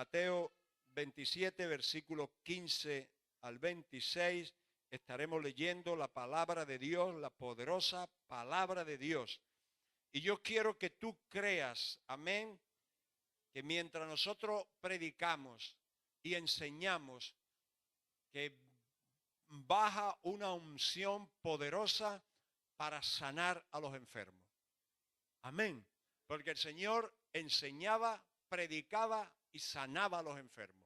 Mateo 27, versículos 15 al 26, estaremos leyendo la palabra de Dios, la poderosa palabra de Dios. Y yo quiero que tú creas, amén, que mientras nosotros predicamos y enseñamos, que baja una unción poderosa para sanar a los enfermos. Amén. Porque el Señor enseñaba, predicaba y sanaba a los enfermos.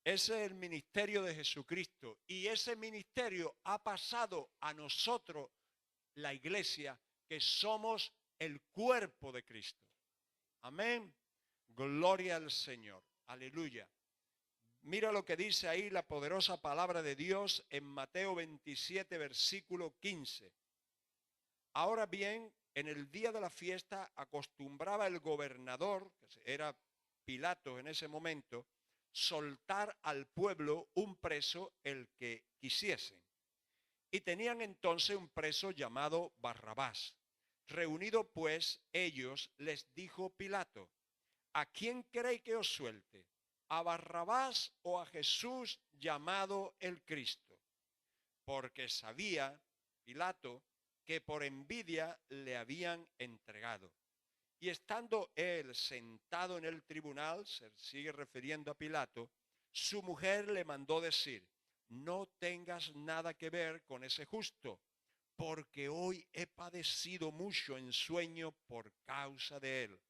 Ese es el ministerio de Jesucristo. Y ese ministerio ha pasado a nosotros, la iglesia, que somos el cuerpo de Cristo. Amén. Gloria al Señor. Aleluya. Mira lo que dice ahí la poderosa palabra de Dios en Mateo 27, versículo 15. Ahora bien, en el día de la fiesta acostumbraba el gobernador, que era Pilato en ese momento, soltar al pueblo un preso el que quisiesen. Y tenían entonces un preso llamado Barrabás. Reunido pues ellos, les dijo Pilato: ¿a quién queréis que os suelte? ¿A Barrabás o a Jesús llamado el Cristo? Porque sabía Pilato que por envidia le habían entregado. Y estando él sentado en el tribunal, se sigue refiriendo a Pilato, su mujer le mandó decir: no tengas nada que ver con ese justo, porque hoy he padecido mucho en sueño por causa de él.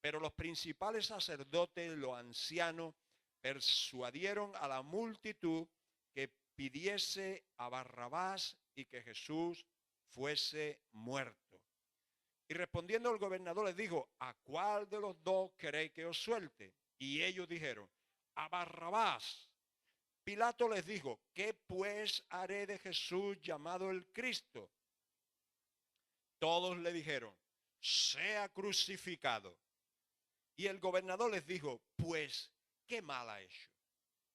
Pero los principales sacerdotes, los ancianos, persuadieron a la multitud que pidiese a Barrabás y que Jesús fuese muerto. Y respondiendo el gobernador les dijo: ¿a cuál de los dos queréis que os suelte? Y ellos dijeron: a Barrabás. Pilato les dijo: ¿qué pues haré de Jesús llamado el Cristo? Todos le dijeron: sea crucificado. Y el gobernador les dijo: pues, ¿qué mal ha hecho?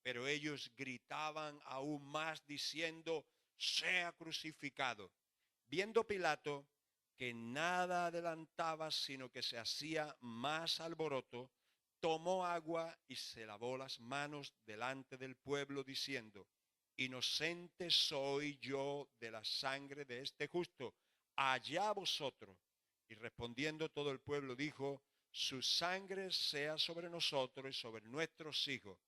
Pero ellos gritaban aún más diciendo: sea crucificado. Viendo Pilato que nada adelantaba, sino que se hacía más alboroto, tomó agua y se lavó las manos delante del pueblo, diciendo: inocente soy yo de la sangre de este justo, allá vosotros. Y respondiendo todo el pueblo dijo: su sangre sea sobre nosotros y sobre nuestros hijos.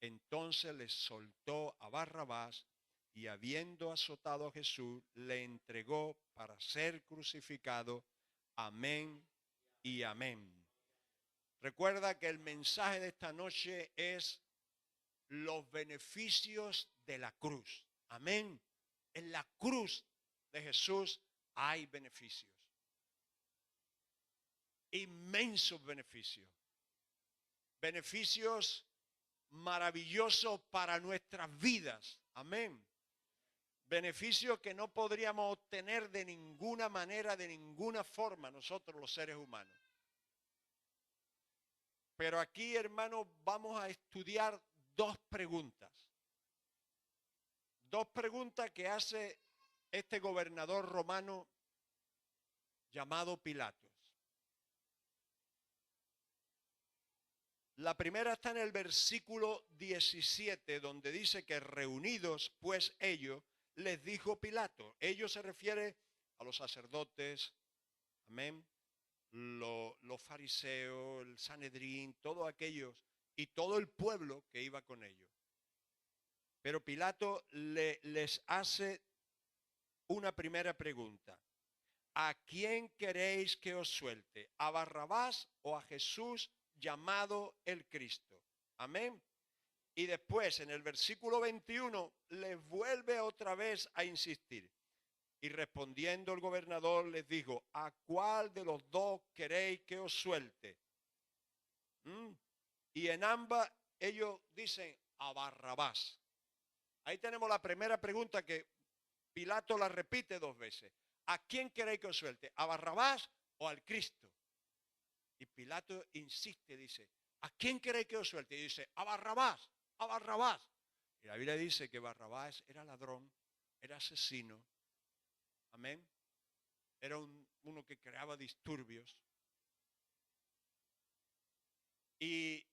Entonces les soltó a Barrabás, y habiendo azotado a Jesús, le entregó para ser crucificado. Amén y amén. Recuerda que el mensaje de esta noche es los beneficios de la cruz. Amén. En la cruz de Jesús hay beneficios. Inmensos beneficios. Beneficios maravillosos para nuestras vidas. Amén. Beneficios que no podríamos obtener de ninguna manera, de ninguna forma, nosotros los seres humanos. Pero aquí, hermanos, vamos a estudiar dos preguntas. Dos preguntas que hace este gobernador romano llamado Pilatos. La primera está en el versículo 17, donde dice que reunidos pues ellos, les dijo Pilato. Ellos se refiere a los sacerdotes, amén, los fariseos, el Sanedrín, todos aquellos y todo el pueblo que iba con ellos. Pero Pilato les hace una primera pregunta: ¿a quién queréis que os suelte? ¿A Barrabás o a Jesús llamado el Cristo? Amén. Y después en el versículo 21 les vuelve otra vez a insistir. Y respondiendo el gobernador les dijo: ¿a cuál de los dos queréis que os suelte? Y en ambas ellos dicen: a Barrabás. Ahí tenemos la primera pregunta que Pilato la repite dos veces: ¿a quién queréis que os suelte? ¿A Barrabás o al Cristo? Y Pilato insiste, dice: ¿a quién queréis que os suelte? Y dice: a Barrabás, a Barrabás. Y la Biblia dice que Barrabás era ladrón, era asesino, amén. Era uno que creaba disturbios. Y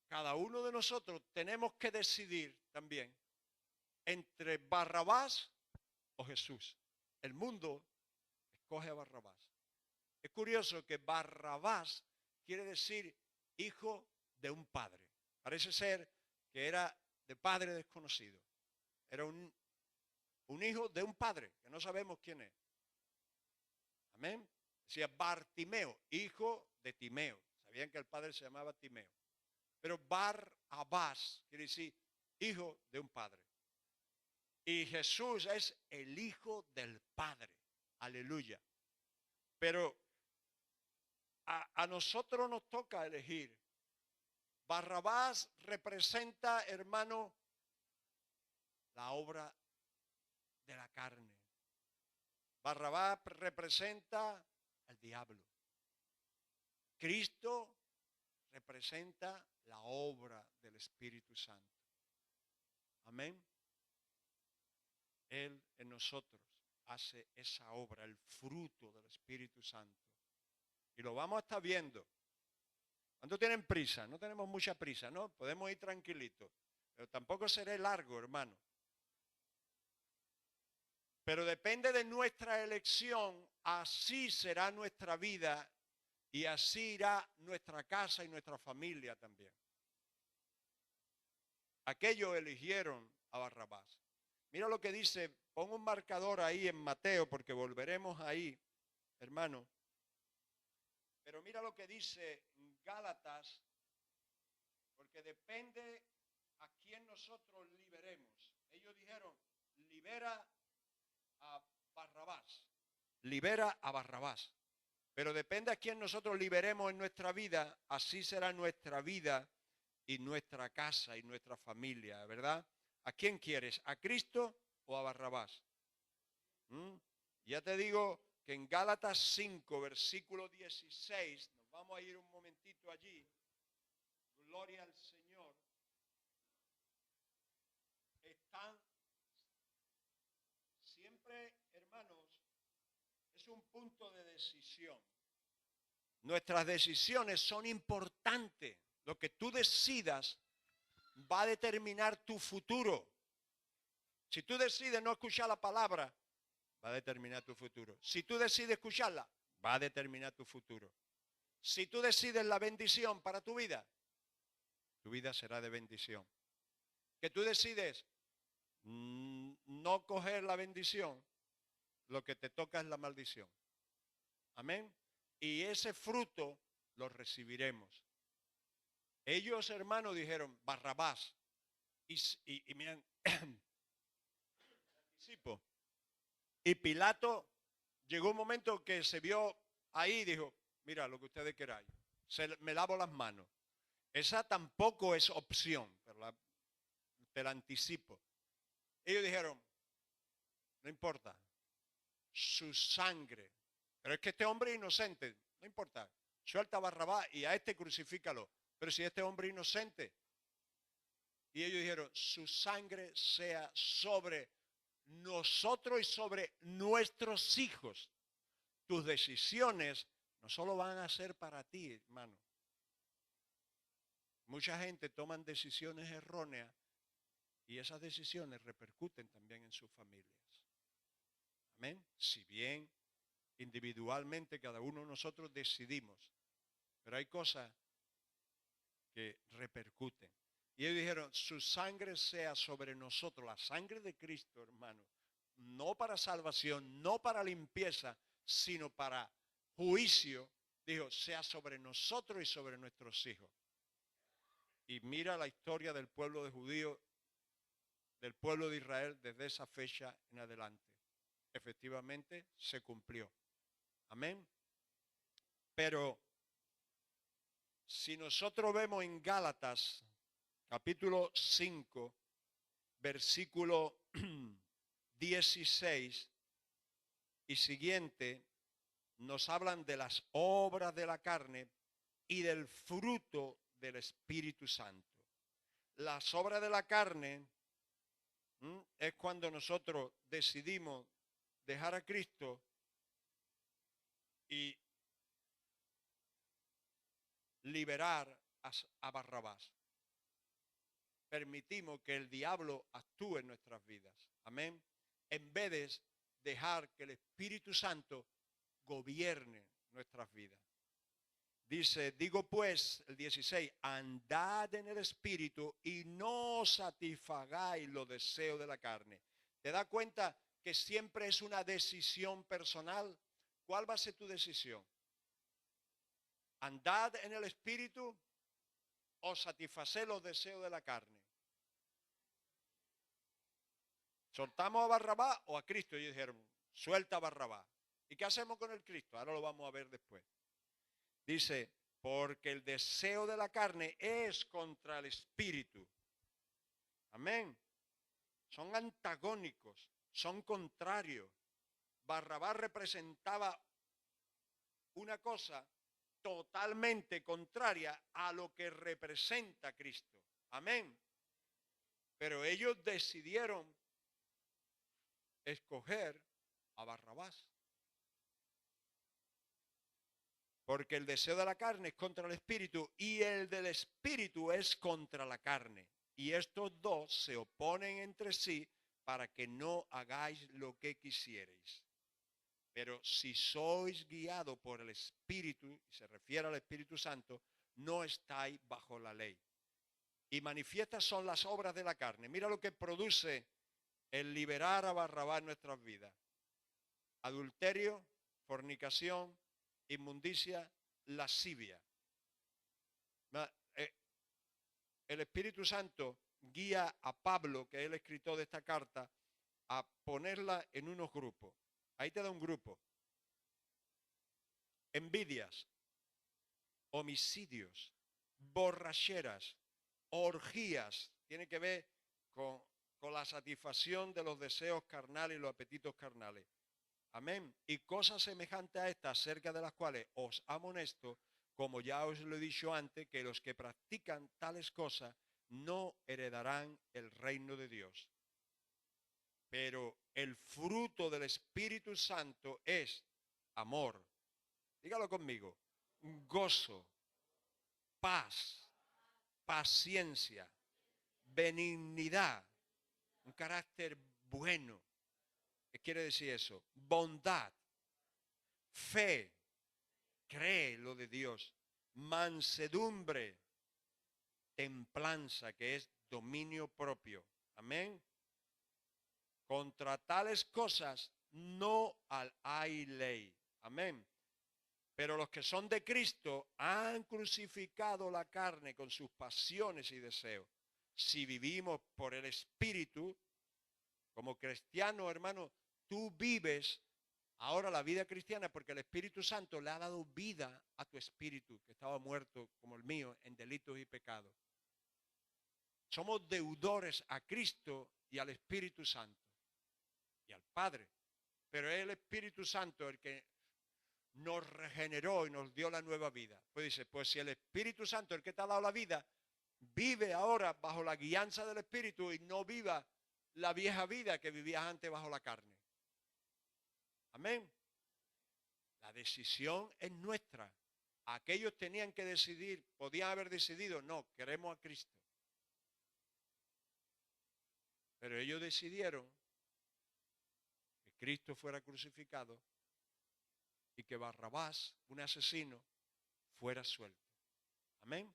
cada uno de nosotros tenemos que decidir también entre Barrabás o Jesús. El mundo escoge a Barrabás. Es curioso que Barrabás quiere decir hijo de un padre. Parece ser que era de padre desconocido. Era un hijo de un padre, que no sabemos quién es. Amén. Decía Bartimeo, hijo de Timeo. Sabían que el padre se llamaba Timeo. Pero Barrabás quiere decir hijo de un padre. Y Jesús es el hijo del Padre. Aleluya. Pero a nosotros nos toca elegir. Barrabás representa, hermano, la obra de la carne. Barrabás representa al diablo. Cristo representa la obra del Espíritu Santo. Amén. Él en nosotros hace esa obra, el fruto del Espíritu Santo. Y lo vamos a estar viendo. ¿Cuántos tienen prisa? No tenemos mucha prisa, ¿no? Podemos ir tranquilitos. Pero tampoco seré largo, hermano. Pero depende de nuestra elección, así será nuestra vida y así irá nuestra casa y nuestra familia también. Aquellos eligieron a Barrabás. Mira lo que dice, pon un marcador ahí en Mateo porque volveremos ahí, hermano. Pero mira lo que dice Gálatas, porque depende a quién nosotros liberemos. Ellos dijeron, libera a Barrabás. Libera a Barrabás. Pero depende a quién nosotros liberemos en nuestra vida, así será nuestra vida y nuestra casa y nuestra familia, ¿verdad? ¿A quién quieres? ¿A Cristo o a Barrabás? Ya te digo que en Gálatas 5, versículo 16, nos vamos a ir un momentito allí. Gloria al Señor. Están siempre, hermanos, es un punto de decisión. Nuestras decisiones son importantes. Lo que tú decidas va a determinar tu futuro. Si tú decides no escuchar la palabra, va a determinar tu futuro. Si tú decides escucharla, va a determinar tu futuro. Si tú decides la bendición para tu vida será de bendición. Que tú decides no coger la bendición, lo que te toca es la maldición. Amén. Y ese fruto lo recibiremos. Ellos, hermanos, dijeron Barrabás. Y miren, anticipo. Y Pilato llegó un momento que se vio ahí y dijo, mira, lo que ustedes queráis, me lavo las manos. Esa tampoco es opción, pero te la anticipo. Ellos dijeron, no importa, su sangre. Pero es que este hombre es inocente, no importa. Suelta a Barrabás y a este crucifícalo. Pero si este hombre es inocente. Y ellos dijeron, su sangre sea sobre nosotros y sobre nuestros hijos. Tus decisiones no solo van a ser para ti, hermano. Mucha gente toma decisiones erróneas y esas decisiones repercuten también en sus familias. Amén. Si bien individualmente cada uno de nosotros decidimos, pero hay cosas que repercuten. Y ellos dijeron, su sangre sea sobre nosotros, la sangre de Cristo, hermano, no para salvación, no para limpieza, sino para juicio, dijo, sea sobre nosotros y sobre nuestros hijos. Y mira la historia del pueblo de judío, del pueblo de Israel desde esa fecha en adelante. Efectivamente se cumplió. Amén. Pero si nosotros vemos en Gálatas, capítulo 5, versículo 16 y siguiente, nos hablan de las obras de la carne y del fruto del Espíritu Santo. Las obras de la carne es cuando nosotros decidimos dejar a Cristo y liberar a Barrabás. Permitimos que el diablo actúe en nuestras vidas. Amén. En vez de dejar que el Espíritu Santo gobierne nuestras vidas. Dice, digo pues, el 16, andad en el Espíritu y no satisfagáis los deseos de la carne. ¿Te das cuenta que siempre es una decisión personal? ¿Cuál va a ser tu decisión? ¿Andad en el Espíritu o satisfacer los deseos de la carne? ¿Soltamos a Barrabás o a Cristo? Y dijeron, suelta a Barrabás. ¿Y qué hacemos con el Cristo? Ahora lo vamos a ver después. Dice, porque el deseo de la carne es contra el Espíritu. Amén. Son antagónicos, son contrarios. Barrabás representaba una cosa totalmente contraria a lo que representa Cristo. Amén. Pero ellos decidieron escoger a Barrabás. Porque el deseo de la carne es contra el espíritu y el del espíritu es contra la carne. Y estos dos se oponen entre sí para que no hagáis lo que quisierais. Pero si sois guiados por el Espíritu, y se refiere al Espíritu Santo, no estáis bajo la ley. Y manifiestas son las obras de la carne. Mira lo que produce el liberar a Barrabás en nuestras vidas. Adulterio, fornicación, inmundicia, lascivia. El Espíritu Santo guía a Pablo, que es el escritor de esta carta, a ponerla en unos grupos. Ahí te da un grupo. Envidias, homicidios, borracheras, orgías. Tiene que ver con la satisfacción de los deseos carnales y los apetitos carnales. Amén. Y cosas semejantes a estas, acerca de las cuales os amonesto, como ya os lo he dicho antes, que los que practican tales cosas no heredarán el reino de Dios. Pero el fruto del Espíritu Santo es amor. Dígalo conmigo. Gozo, paz, paciencia, benignidad, un carácter bueno. ¿Qué quiere decir eso? Bondad, fe, cree lo de Dios, mansedumbre, templanza, que es dominio propio. Amén. Contra tales cosas no hay ley. Amén. Pero los que son de Cristo han crucificado la carne con sus pasiones y deseos. Si vivimos por el Espíritu, como cristiano, hermano, tú vives ahora la vida cristiana porque el Espíritu Santo le ha dado vida a tu espíritu, que estaba muerto como el mío en delitos y pecados. Somos deudores a Cristo y al Espíritu Santo y al Padre. Pero es el Espíritu Santo el que nos regeneró y nos dio la nueva vida. Pues dice, pues si el Espíritu Santo, el que te ha dado la vida, vive ahora bajo la guianza del Espíritu y no viva la vieja vida que vivías antes bajo la carne. Amén. La decisión es nuestra. Aquellos tenían que decidir, podían haber decidido, no, queremos a Cristo. Pero ellos decidieron que Cristo fuera crucificado y que Barrabás, un asesino, fuera suelto. Amén.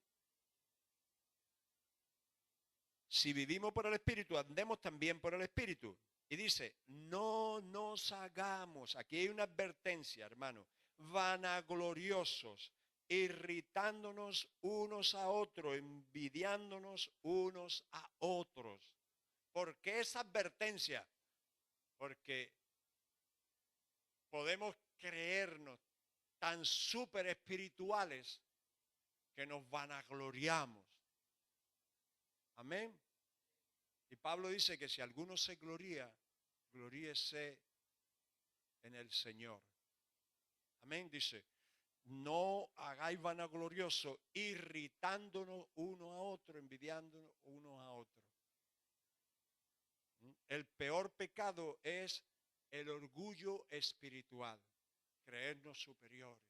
Si vivimos por el Espíritu, andemos también por el Espíritu. Y dice, no nos hagamos, aquí hay una advertencia, hermano, vanagloriosos, irritándonos unos a otros, envidiándonos unos a otros. ¿Por qué esa advertencia? Porque podemos creernos tan súper espirituales que nos vanagloriamos. Amén. Y Pablo dice que si alguno se gloría, gloríese en el Señor. Amén. Dice, no hagáis vanaglorioso, irritándonos uno a otro, envidiándonos uno a otro. El peor pecado es el orgullo espiritual, creernos superiores.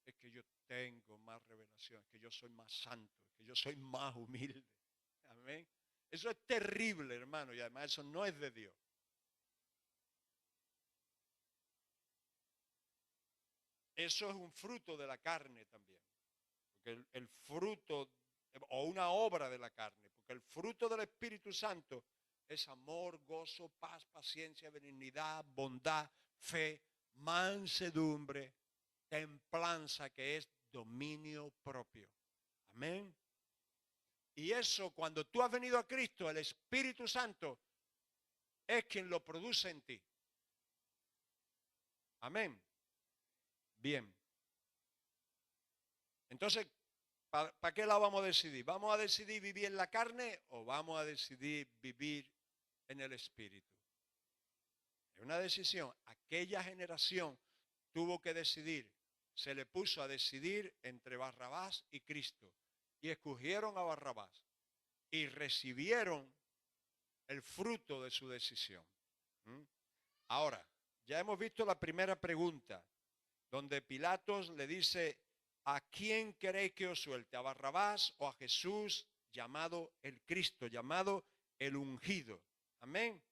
es que yo tengo más revelación, es que yo soy más santo, es que yo soy más humilde. Amén. Eso es terrible, hermano, y además eso no es de Dios. Eso es un fruto de la carne también. Porque el fruto, o una obra de la carne, porque el fruto del Espíritu Santo es amor, gozo, paz, paciencia, benignidad, bondad, fe, mansedumbre, templanza, que es dominio propio. Amén. Y eso, cuando tú has venido a Cristo, el Espíritu Santo es quien lo produce en ti. Amén. Bien. Entonces, ¿para qué la vamos a decidir? ¿Vamos a decidir vivir en la carne o vamos a decidir vivir en el Espíritu? Es una decisión. Aquella generación tuvo que decidir. Se le puso a decidir entre Barrabás y Cristo. Y escogieron a Barrabás. Y recibieron el fruto de su decisión. Ahora, ya hemos visto la primera pregunta, donde Pilatos le dice: ¿a quién queréis que os suelte? ¿A Barrabás o a Jesús, llamado el Cristo, llamado el ungido? Amén.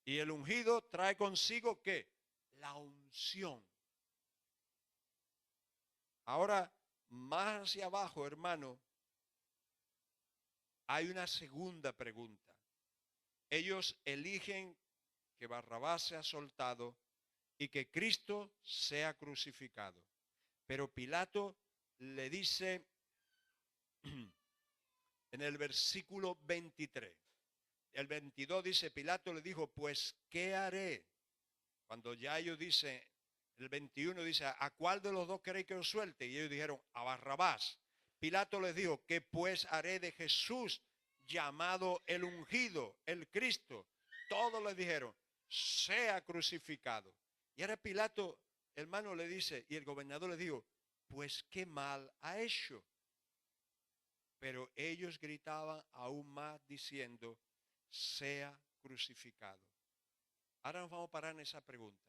Y el ungido trae consigo ¿qué? La unción. Ahora, más hacia abajo, hermano, hay una segunda pregunta. Ellos eligen que Barrabás sea soltado y que Cristo sea crucificado. Pero Pilato le dice en el versículo 23, el 22 dice: Pilato le dijo, pues, ¿qué haré? Cuando ya ellos dicen, el 21 dice: ¿a cuál de los dos queréis que os suelte? Y ellos dijeron: a Barrabás. Pilato les dijo: ¿qué pues haré de Jesús, llamado el ungido, el Cristo? Todos les dijeron: sea crucificado. Y ahora Pilato, hermano, le dice, y el gobernador le dijo: pues qué mal ha hecho. Pero ellos gritaban aún más diciendo: sea crucificado. Ahora nos vamos a parar en esa pregunta.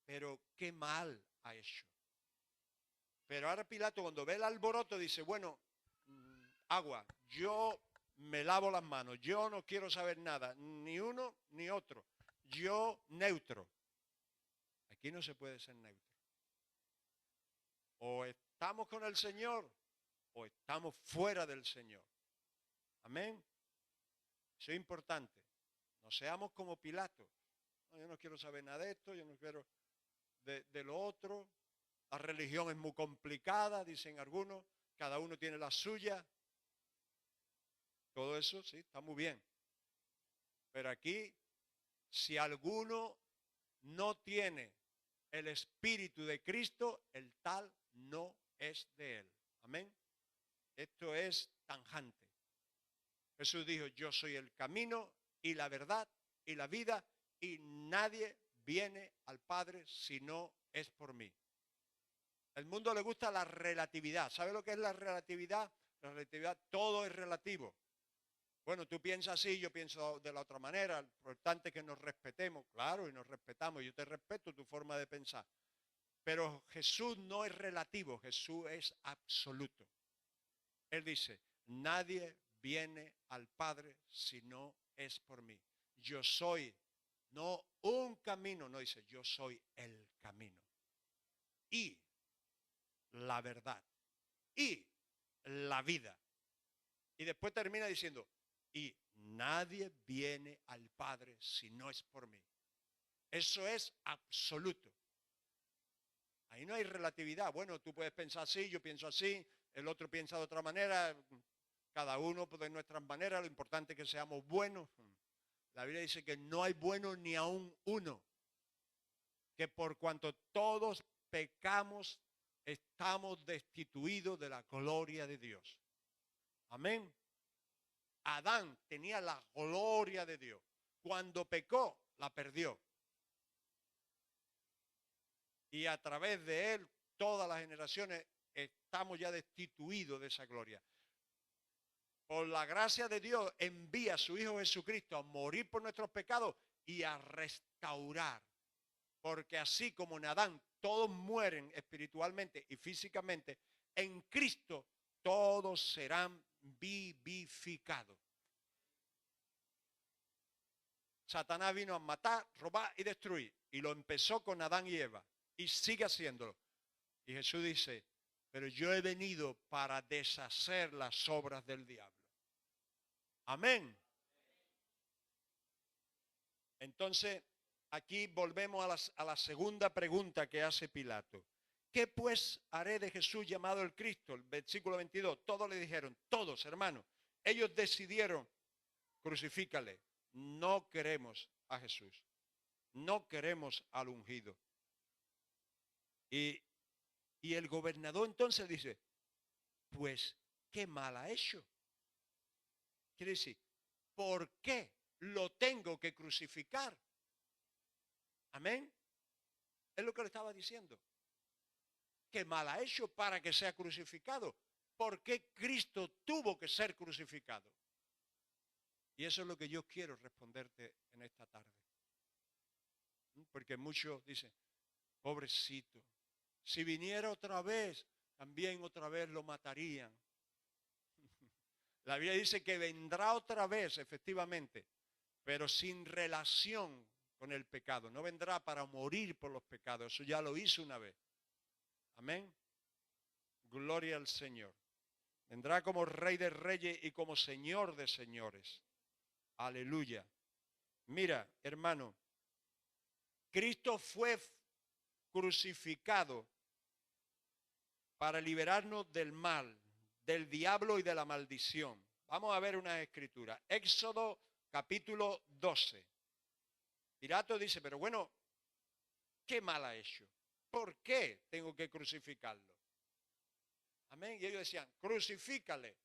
Pero qué mal ha hecho. Pero ahora Pilato, cuando ve el alboroto, dice: bueno, agua, yo me lavo las manos, yo no quiero saber nada, ni uno ni otro, yo neutro. Aquí no se puede ser neutro. O estamos con el Señor o estamos fuera del Señor. Amén. Eso es importante. No seamos como Pilato. No, yo no quiero saber nada de esto, yo no quiero de lo otro. La religión es muy complicada, dicen algunos. Cada uno tiene la suya. Todo eso sí, está muy bien. Pero aquí, si alguno no tiene el Espíritu de Cristo, el tal no es de él. Amén. Esto es tajante. Jesús dijo: yo soy el camino y la verdad y la vida, y nadie viene al Padre si no es por mí. Al mundo le gusta la relatividad. ¿Sabe lo que es la relatividad? La relatividad, todo es relativo. Bueno, tú piensas así, yo pienso de la otra manera. Lo importante es que nos respetemos, claro, y nos respetamos. Yo te respeto tu forma de pensar. Pero Jesús no es relativo, Jesús es absoluto. Él dice: nadie viene al Padre si no es por mí. Yo soy, no un camino, no dice, yo soy el camino. Y la verdad. Y la vida. Y después termina diciendo: y nadie viene al Padre si no es por mí. Eso es absoluto. Ahí no hay relatividad. Bueno, tú puedes pensar así, yo pienso así, el otro piensa de otra manera, cada uno de nuestras maneras, lo importante es que seamos buenos. La Biblia dice que no hay bueno ni aún uno, que por cuanto todos pecamos, estamos destituidos de la gloria de Dios. Amén. Adán tenía la gloria de Dios. Cuando pecó, la perdió. Y a través de él, todas las generaciones estamos ya destituidos de esa gloria. Por la gracia de Dios, envía a su Hijo Jesucristo a morir por nuestros pecados y a restaurar Porque así como en Adán todos mueren espiritualmente y físicamente, en Cristo todos serán vivificados. Satanás vino a matar, robar y destruir. Y lo empezó con Adán y Eva. Y sigue haciéndolo. Y Jesús dice, pero yo he venido para deshacer las obras del diablo. Amén. Entonces, aquí volvemos a la segunda pregunta que hace Pilato. ¿Qué pues haré de Jesús llamado el Cristo? El versículo 22. Todos le dijeron, todos hermanos. Ellos decidieron, crucifícale. No queremos a Jesús. No queremos al ungido. Y el gobernador entonces dice, pues, ¿qué mal ha hecho? Quiere decir, ¿por qué lo tengo que crucificar? Amén. Es lo que le estaba diciendo. ¿Qué mal ha hecho para que sea crucificado? ¿Por qué Cristo tuvo que ser crucificado? Y eso es lo que yo quiero responderte en esta tarde. Porque muchos dicen, pobrecito, si viniera otra vez, también otra vez lo matarían. La Biblia dice que vendrá otra vez, efectivamente, pero sin relación con el pecado. No vendrá para morir por los pecados. Eso ya lo hizo una vez. Amén. Gloria al Señor. Vendrá como Rey de Reyes y como Señor de Señores. Aleluya. Mira, hermano, Cristo fue crucificado para liberarnos del mal, del diablo y de la maldición. Vamos a ver una escritura. Éxodo capítulo 12. Pilato dice, pero bueno, ¿qué mal ha hecho? ¿Por qué tengo que crucificarlo? Amén. Y ellos decían, crucifícale.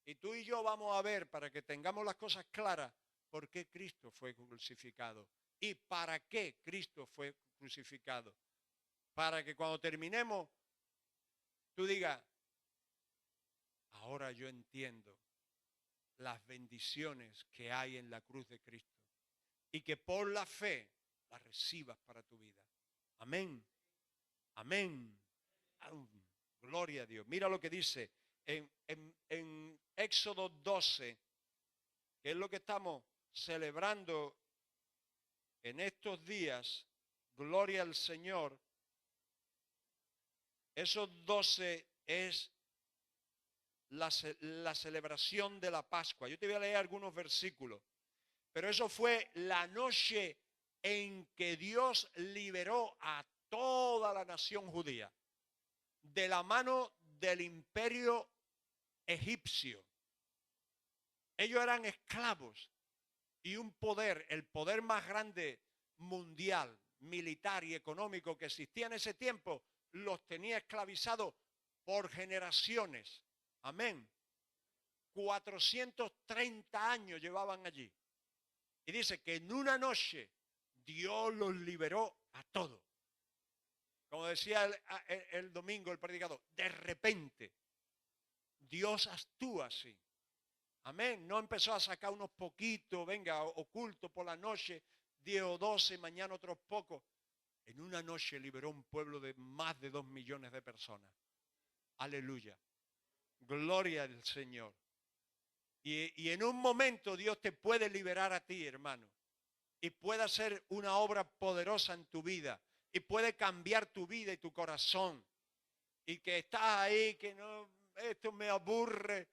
Y tú y yo vamos a ver, para que tengamos las cosas claras, por qué Cristo fue crucificado. ¿Y para qué Cristo fue crucificado? Para que cuando terminemos, tú digas, ahora yo entiendo las bendiciones que hay en la cruz de Cristo. Y que por la fe las recibas para tu vida. Amén. Amén. Gloria a Dios. Mira lo que dice en Éxodo 12, que es lo que estamos celebrando en estos días. Gloria al Señor. Esos 12 es la celebración de la Pascua. Yo te voy a leer algunos versículos. Pero eso fue la noche en que Dios liberó a toda la nación judía de la mano del imperio egipcio. Ellos eran esclavos y un poder, el poder más grande mundial, militar y económico que existía en ese tiempo, los tenía esclavizados por generaciones. Amén. 430 años llevaban allí. Y dice que en una noche Dios los liberó a todos. Como decía el domingo el predicador, de repente Dios actúa así. Amén. No empezó a sacar unos poquitos, venga, oculto por la noche, 10 o 12, mañana otros pocos. En una noche liberó un pueblo de más de 2 millones de personas. Aleluya. Gloria al Señor. Y en un momento Dios te puede liberar a ti, hermano. Y puede hacer una obra poderosa en tu vida. Y puede cambiar tu vida y tu corazón. Y que estás ahí, que no, esto me aburre.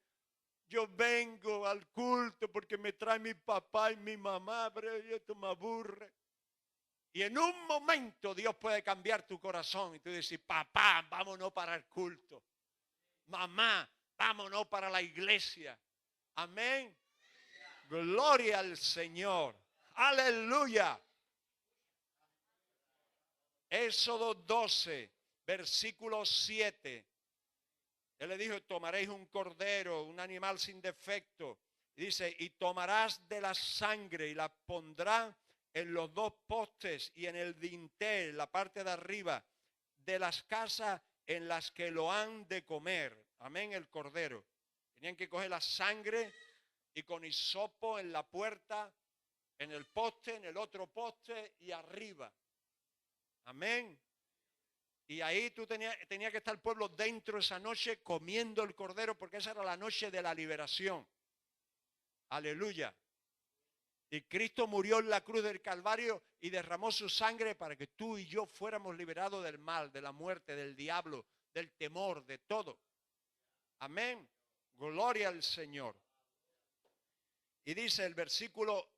Yo vengo al culto porque me trae mi papá y mi mamá, pero esto me aburre. Y en un momento Dios puede cambiar tu corazón. Y tú dices, papá, vámonos para el culto. Mamá, vámonos para la iglesia. Amén. Gloria al Señor. Aleluya. Éxodo 12, versículo 7. Él le dijo, tomaréis un cordero, un animal sin defecto. Y dice, y tomarás de la sangre y la pondrás en los dos postes y en el dintel, la parte de arriba, de las casas en las que lo han de comer. Amén, el cordero. Tenían que coger la sangre y con hisopo en la puerta, en el poste, en el otro poste y arriba. Amén. Y ahí tenía que estar el pueblo dentro esa noche comiendo el cordero, porque esa era la noche de la liberación. Aleluya. Y Cristo murió en la cruz del Calvario y derramó su sangre para que tú y yo fuéramos liberados del mal, de la muerte, del diablo, del temor, de todo. Amén. Gloria al Señor. Y dice el versículo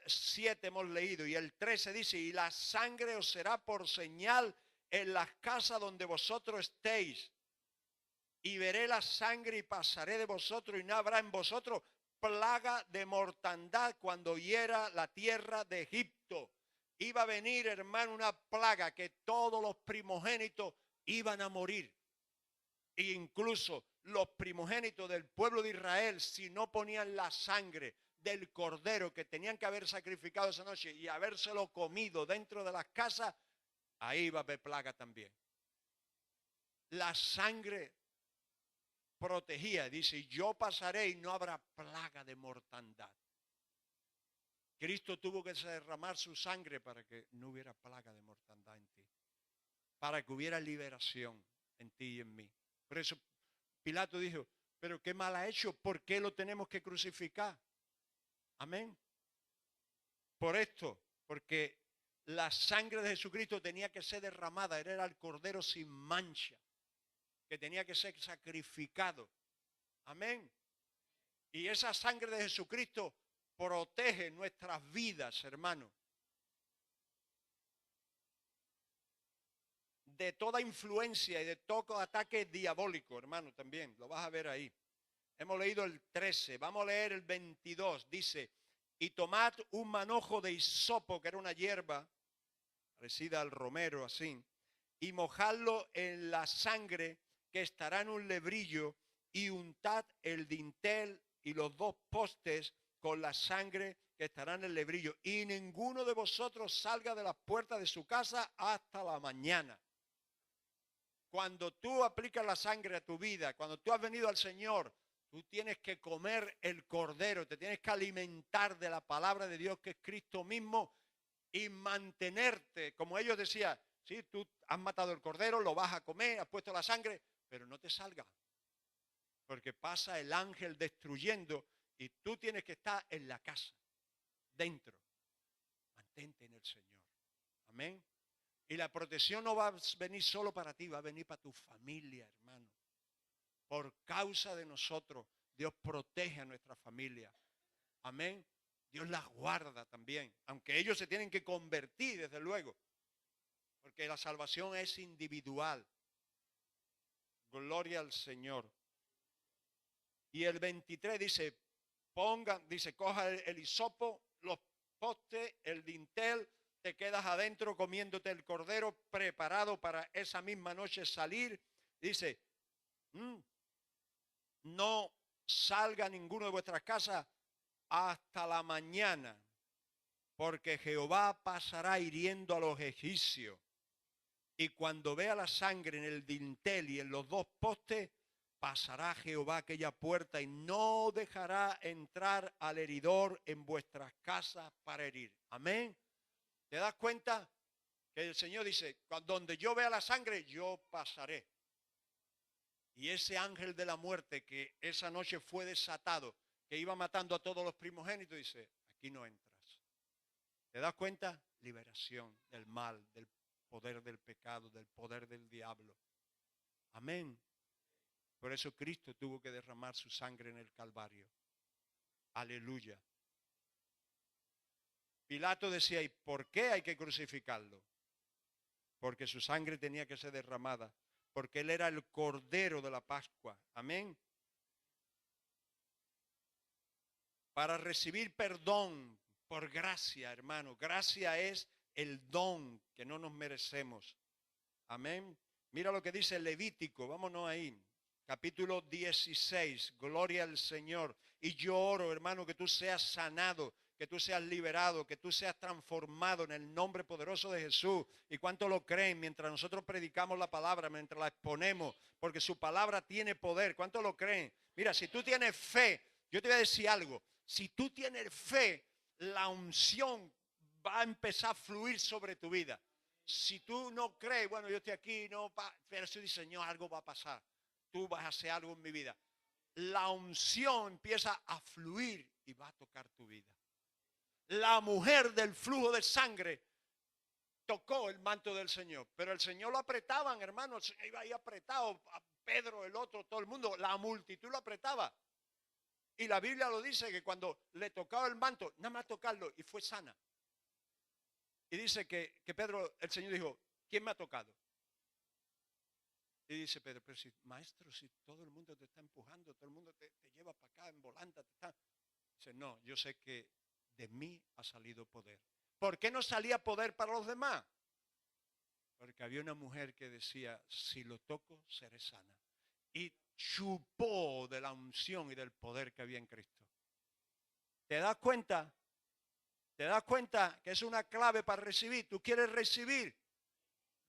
7 hemos leído, y el 13 dice, y la sangre os será por señal en las casas donde vosotros estéis. Y veré la sangre y pasaré de vosotros, y no habrá en vosotros plaga de mortandad cuando hiera la tierra de Egipto. Iba a venir, hermano, una plaga que todos los primogénitos iban a morir. E incluso los primogénitos del pueblo de Israel, si no ponían la sangre del cordero que tenían que haber sacrificado esa noche y habérselo comido dentro de las casas, ahí iba a haber plaga también. La sangre protegía, dice, yo pasaré y no habrá plaga de mortandad. Cristo tuvo que derramar su sangre para que no hubiera plaga de mortandad en ti, para que hubiera liberación en ti y en mí. Por eso Pilato dijo, pero qué mal ha hecho, ¿por qué lo tenemos que crucificar? Amén. Por esto, porque la sangre de Jesucristo tenía que ser derramada, era el cordero sin mancha, que tenía que ser sacrificado. Amén. Y esa sangre de Jesucristo protege nuestras vidas, hermano, de toda influencia y de todo ataque diabólico, hermano, también, lo vas a ver ahí. Hemos leído el 13, vamos a leer el 22, dice, y tomad un manojo de hisopo, que era una hierba, parecida al romero, así, y mojadlo en la sangre que estará en un lebrillo, y untad el dintel y los dos postes con la sangre que estará en el lebrillo, y ninguno de vosotros salga de las puertas de su casa hasta la mañana. Cuando tú aplicas la sangre a tu vida, cuando tú has venido al Señor, tú tienes que comer el cordero, te tienes que alimentar de la palabra de Dios, que es Cristo mismo, y mantenerte, como ellos decían, sí, tú has matado el cordero, lo vas a comer, has puesto la sangre, pero no te salga, porque pasa el ángel destruyendo y tú tienes que estar en la casa, dentro. Mantente en el Señor. Amén. Y la protección no va a venir solo para ti, va a venir para tu familia, hermano. Por causa de nosotros, Dios protege a nuestra familia. Amén. Dios las guarda también, aunque ellos se tienen que convertir, desde luego, porque la salvación es individual. Gloria al Señor. Y el 23 dice, coja el hisopo, los postes, el dintel, te quedas adentro comiéndote el cordero, preparado para esa misma noche salir. Dice, no salga ninguno de vuestras casas hasta la mañana, porque Jehová pasará hiriendo a los egipcios. Y cuando vea la sangre en el dintel y en los dos postes, pasará Jehová aquella puerta y no dejará entrar al heridor en vuestras casas para herir. Amén. ¿Te das cuenta? Que el Señor dice, donde yo vea la sangre, yo pasaré. Y ese ángel de la muerte que esa noche fue desatado, que iba matando a todos los primogénitos, dice, aquí no entras. ¿Te das cuenta? Liberación del mal, del poder del pecado, del poder del diablo. Amén. Por eso Cristo tuvo que derramar su sangre en el Calvario. Aleluya. Pilato decía, ¿y por qué hay que crucificarlo? Porque su sangre tenía que ser derramada, porque él era el Cordero de la Pascua. Amén. Para recibir perdón por gracia, hermano. Gracia es el don que no nos merecemos. Amén. Mira lo que dice Levítico, vámonos ahí. Capítulo 16, gloria al Señor. Y yo oro, hermano, que tú seas sanado, que tú seas liberado, que tú seas transformado en el nombre poderoso de Jesús. ¿Y cuánto lo creen mientras nosotros predicamos la palabra, mientras la exponemos? Porque su palabra tiene poder. ¿Cuánto lo creen? Mira, si tú tienes fe, yo te voy a decir algo. Si tú tienes fe, la unción va a empezar a fluir sobre tu vida. Si tú no crees, bueno, yo estoy aquí, no, pero si dice, Señor, algo va a pasar. Tú vas a hacer algo en mi vida. La unción empieza a fluir y va a tocar tu vida. La mujer del flujo de sangre tocó el manto del Señor, pero el Señor lo apretaban, hermano, el Señor iba ahí apretado, a Pedro, el otro, todo el mundo, la multitud lo apretaba. Y la Biblia lo dice que cuando le tocaba el manto, nada más tocarlo y fue sana. Y dice que Pedro, el Señor dijo, ¿quién me ha tocado? Y dice Pedro, pero si, maestro, si todo el mundo te está empujando, todo el mundo te lleva para acá en volanta, Dice, no, yo sé que de mí ha salido poder. ¿Por qué no salía poder para los demás? Porque había una mujer que decía, si lo toco, seré sana. Y chupó de la unción y del poder que había en Cristo. ¿Te das cuenta? ¿Te das cuenta que es una clave para recibir? ¿Tú quieres recibir?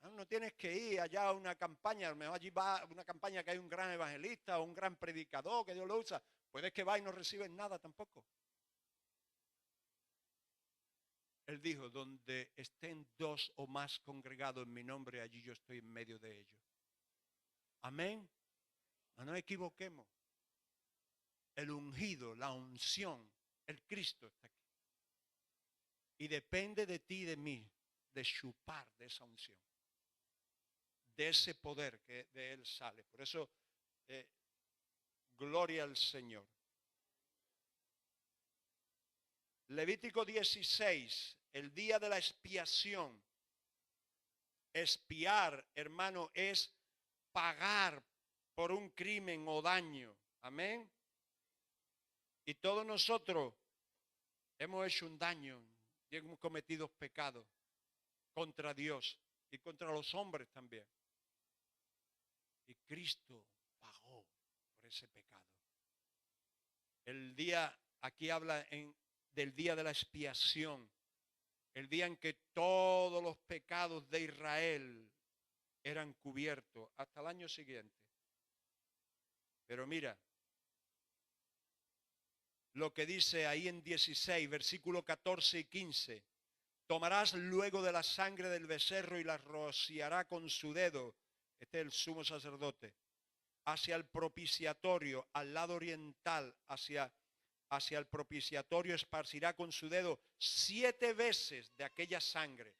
No tienes que ir allá a una campaña, a lo mejor allí va a una campaña que hay un gran evangelista o un gran predicador que Dios lo usa. Puedes que va y no recibes nada tampoco. Él dijo, donde estén dos o más congregados en mi nombre, allí yo estoy en medio de ellos. Amén. No nos equivoquemos. El ungido, la unción, el Cristo está aquí. Y depende de ti y de mí de chupar de esa unción, de ese poder que de Él sale. Por eso, gloria al Señor. Levítico 16, el día de la expiación. Expiar, hermano, es pagar por un crimen o daño. Amén. Y todos nosotros hemos hecho un daño y hemos cometido pecados contra Dios y contra los hombres también. Y Cristo pagó por ese pecado. El día, aquí habla del día de la expiación, el día en que todos los pecados de Israel eran cubiertos hasta el año siguiente. Pero mira, lo que dice ahí en 16, versículo 14 y 15. Tomarás luego de la sangre del becerro y la rociará con su dedo, este es el sumo sacerdote, hacia el propiciatorio, al lado oriental, hacia el propiciatorio esparcirá con su dedo 7 veces de aquella sangre.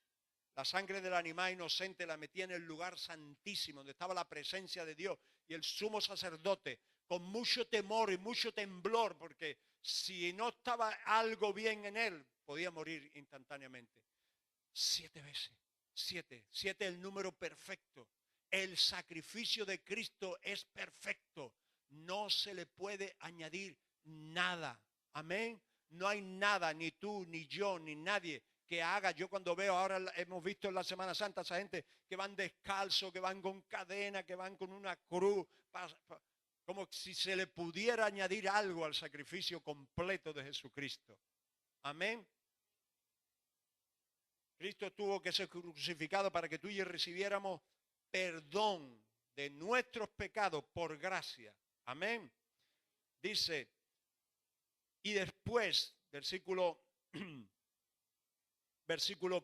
La sangre del animal inocente la metía en el lugar santísimo, donde estaba la presencia de Dios. Y el sumo sacerdote, con mucho temor y mucho temblor, porque si no estaba algo bien en él, podía morir instantáneamente. 7 veces. 7 es el número perfecto. El sacrificio de Cristo es perfecto. No se le puede añadir nada. Amén. No hay nada, ni tú, ni yo, ni nadie que haga. Yo cuando veo, ahora hemos visto en la Semana Santa esa gente que van descalzo, que van con cadena, que van con una cruz, como si se le pudiera añadir algo al sacrificio completo de Jesucristo. Amén. Cristo tuvo que ser crucificado para que tú y yo recibiéramos perdón de nuestros pecados por gracia. Amén. Dice, y después, versículo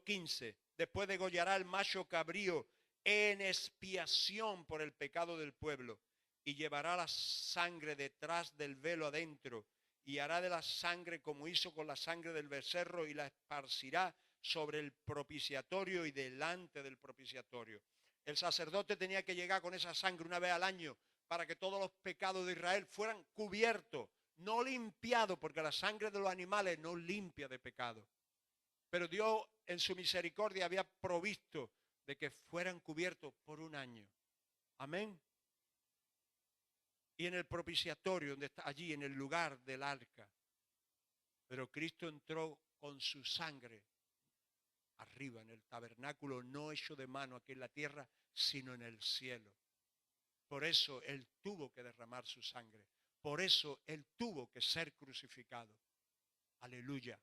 15, después degollará el macho cabrío en expiación por el pecado del pueblo y llevará la sangre detrás del velo adentro y hará de la sangre como hizo con la sangre del becerro y la esparcirá sobre el propiciatorio y delante del propiciatorio. El sacerdote tenía que llegar con esa sangre una vez al año para que todos los pecados de Israel fueran cubiertos, no limpiados, porque la sangre de los animales no limpia de pecado. Pero Dios en su misericordia había provisto de que fueran cubiertos por un año. Amén. Y en el propiciatorio, donde está allí, en el lugar del arca. Pero Cristo entró con su sangre arriba, en el tabernáculo no hecho de mano aquí en la tierra, sino en el cielo. Por eso Él tuvo que derramar su sangre. Por eso Él tuvo que ser crucificado. Aleluya.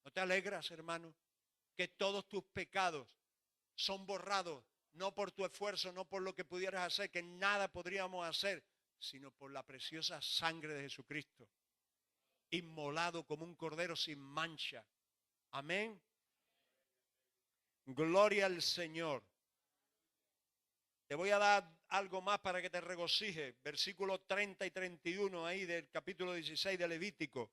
¿No te alegras, hermano? Que todos tus pecados son borrados, no por tu esfuerzo, no por lo que pudieras hacer, que nada podríamos hacer, sino por la preciosa sangre de Jesucristo, inmolado como un cordero sin mancha. Amén. Gloria al Señor. Te voy a dar algo más para que te regocijes. Versículos 30 y 31 ahí del capítulo 16 de Levítico.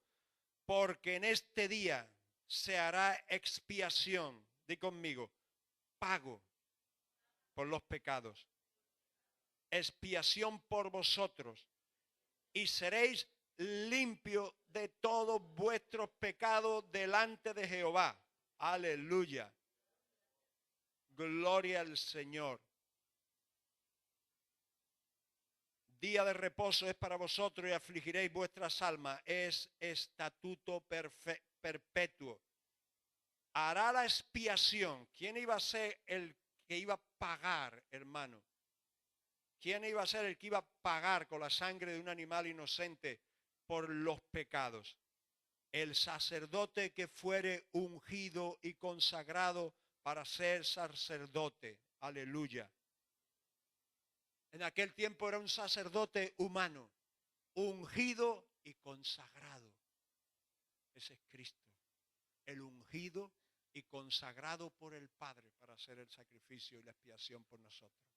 Porque en este día se hará expiación, di conmigo, pago por los pecados, expiación por vosotros, y seréis limpios de todos vuestros pecados delante de Jehová. Aleluya. Gloria al Señor. Día de reposo es para vosotros y afligiréis vuestras almas. Es estatuto perpetuo. Hará la expiación. ¿Quién iba a ser el que iba a pagar, hermano? ¿Quién iba a ser el que iba a pagar con la sangre de un animal inocente por los pecados? El sacerdote que fuere ungido y consagrado para ser sacerdote. Aleluya. En aquel tiempo era un sacerdote humano, ungido y consagrado. Ese es Cristo, el ungido y consagrado por el Padre para hacer el sacrificio y la expiación por nosotros.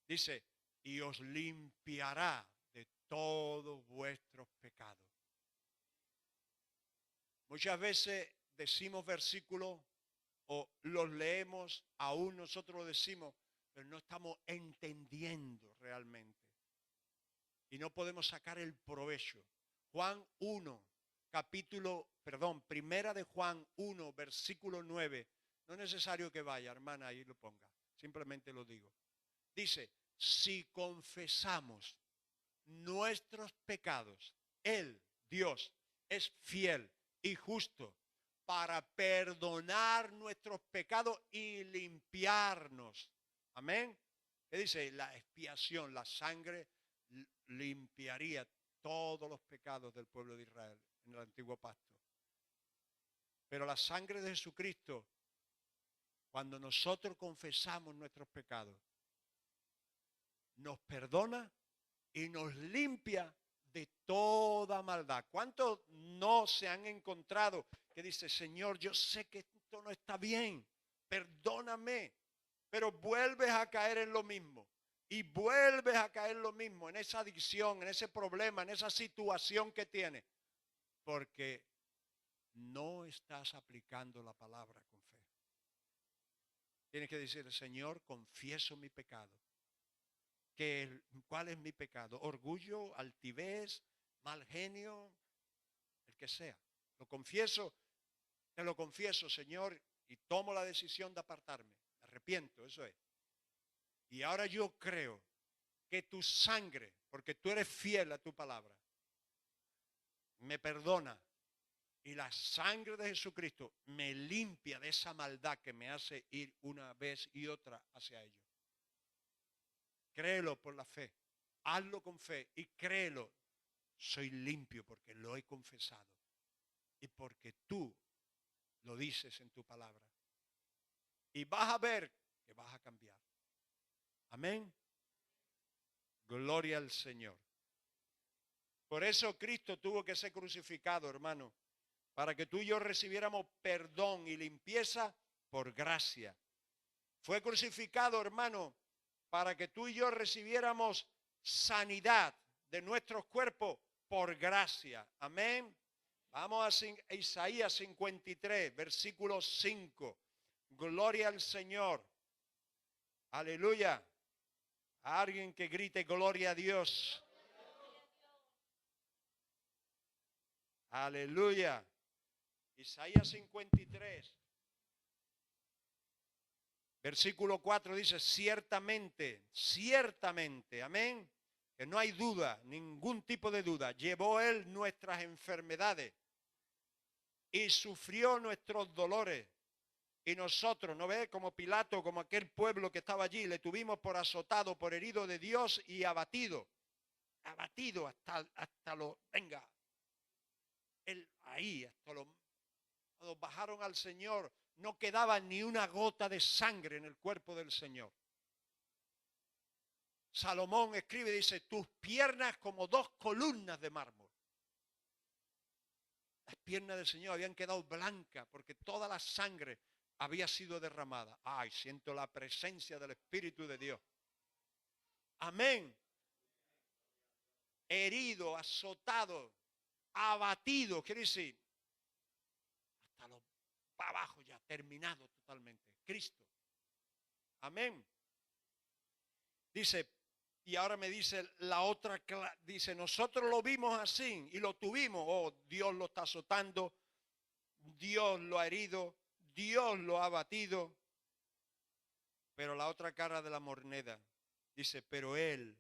Dice, y os limpiará de todos vuestros pecados. Muchas veces decimos versículos o los leemos, aún nosotros lo decimos, pero no estamos entendiendo realmente. Y no podemos sacar el provecho. Juan 1, primera de Juan 1, versículo 9. No es necesario que vaya, hermana, ahí lo ponga. Simplemente lo digo. Dice, si confesamos nuestros pecados, Él, Dios, es fiel y justo para perdonar nuestros pecados y limpiarnos. Amén. ¿Qué dice? La expiación, la sangre limpiaría todos los pecados del pueblo de Israel en el antiguo pacto. Pero la sangre de Jesucristo, cuando nosotros confesamos nuestros pecados, nos perdona y nos limpia de toda maldad. ¿Cuántos no se han encontrado que dice, Señor, yo sé que esto no está bien, perdóname, pero vuelves a caer en lo mismo? Y vuelves a caer en lo mismo, en esa adicción, en ese problema, en esa situación que tienes, porque no estás aplicando la palabra con fe. Tienes que decir, Señor, confieso mi pecado. ¿Cuál es mi pecado? Orgullo, altivez, mal genio, el que sea. Lo confieso, te lo confieso, Señor, y tomo la decisión de apartarme. Me arrepiento, eso es. Y ahora yo creo que tu sangre, porque tú eres fiel a tu palabra, me perdona. Y la sangre de Jesucristo me limpia de esa maldad que me hace ir una vez y otra hacia ello. Créelo por la fe. Hazlo con fe y créelo. Soy limpio porque lo he confesado. Y porque tú lo dices en tu palabra. Y vas a ver que vas a cambiar. Amén. Gloria al Señor. Por eso Cristo tuvo que ser crucificado, hermano, para que tú y yo recibiéramos perdón y limpieza por gracia. Fue crucificado, hermano, para que tú y yo recibiéramos sanidad de nuestros cuerpos por gracia. Amén. Vamos a Isaías 53, versículo 5. Gloria al Señor. Aleluya. A alguien que grite gloria a Dios. Aleluya. Isaías 53. Versículo 4 dice, ciertamente, ciertamente, amén, que no hay duda, ningún tipo de duda, llevó Él nuestras enfermedades y sufrió nuestros dolores. Y nosotros, ¿no ves? Como Pilato, como aquel pueblo que estaba allí, le tuvimos por azotado, por herido de Dios y abatido. Abatido hasta lo, venga, Él ahí, cuando bajaron al Señor, no quedaba ni una gota de sangre en el cuerpo del Señor. Salomón escribe y dice, tus piernas como dos columnas de mármol. Las piernas del Señor habían quedado blancas porque toda la sangre había sido derramada. Ay, siento la presencia del Espíritu de Dios. Amén. Herido, azotado, abatido, quiere decir, hasta los para abajo ya, terminado totalmente. Cristo. Amén. Dice, y ahora me dice la otra, dice, nosotros lo vimos así y lo tuvimos. Oh, Dios lo está azotando, Dios lo ha herido, Dios lo ha abatido. Pero la otra cara de la moneda dice, pero Él,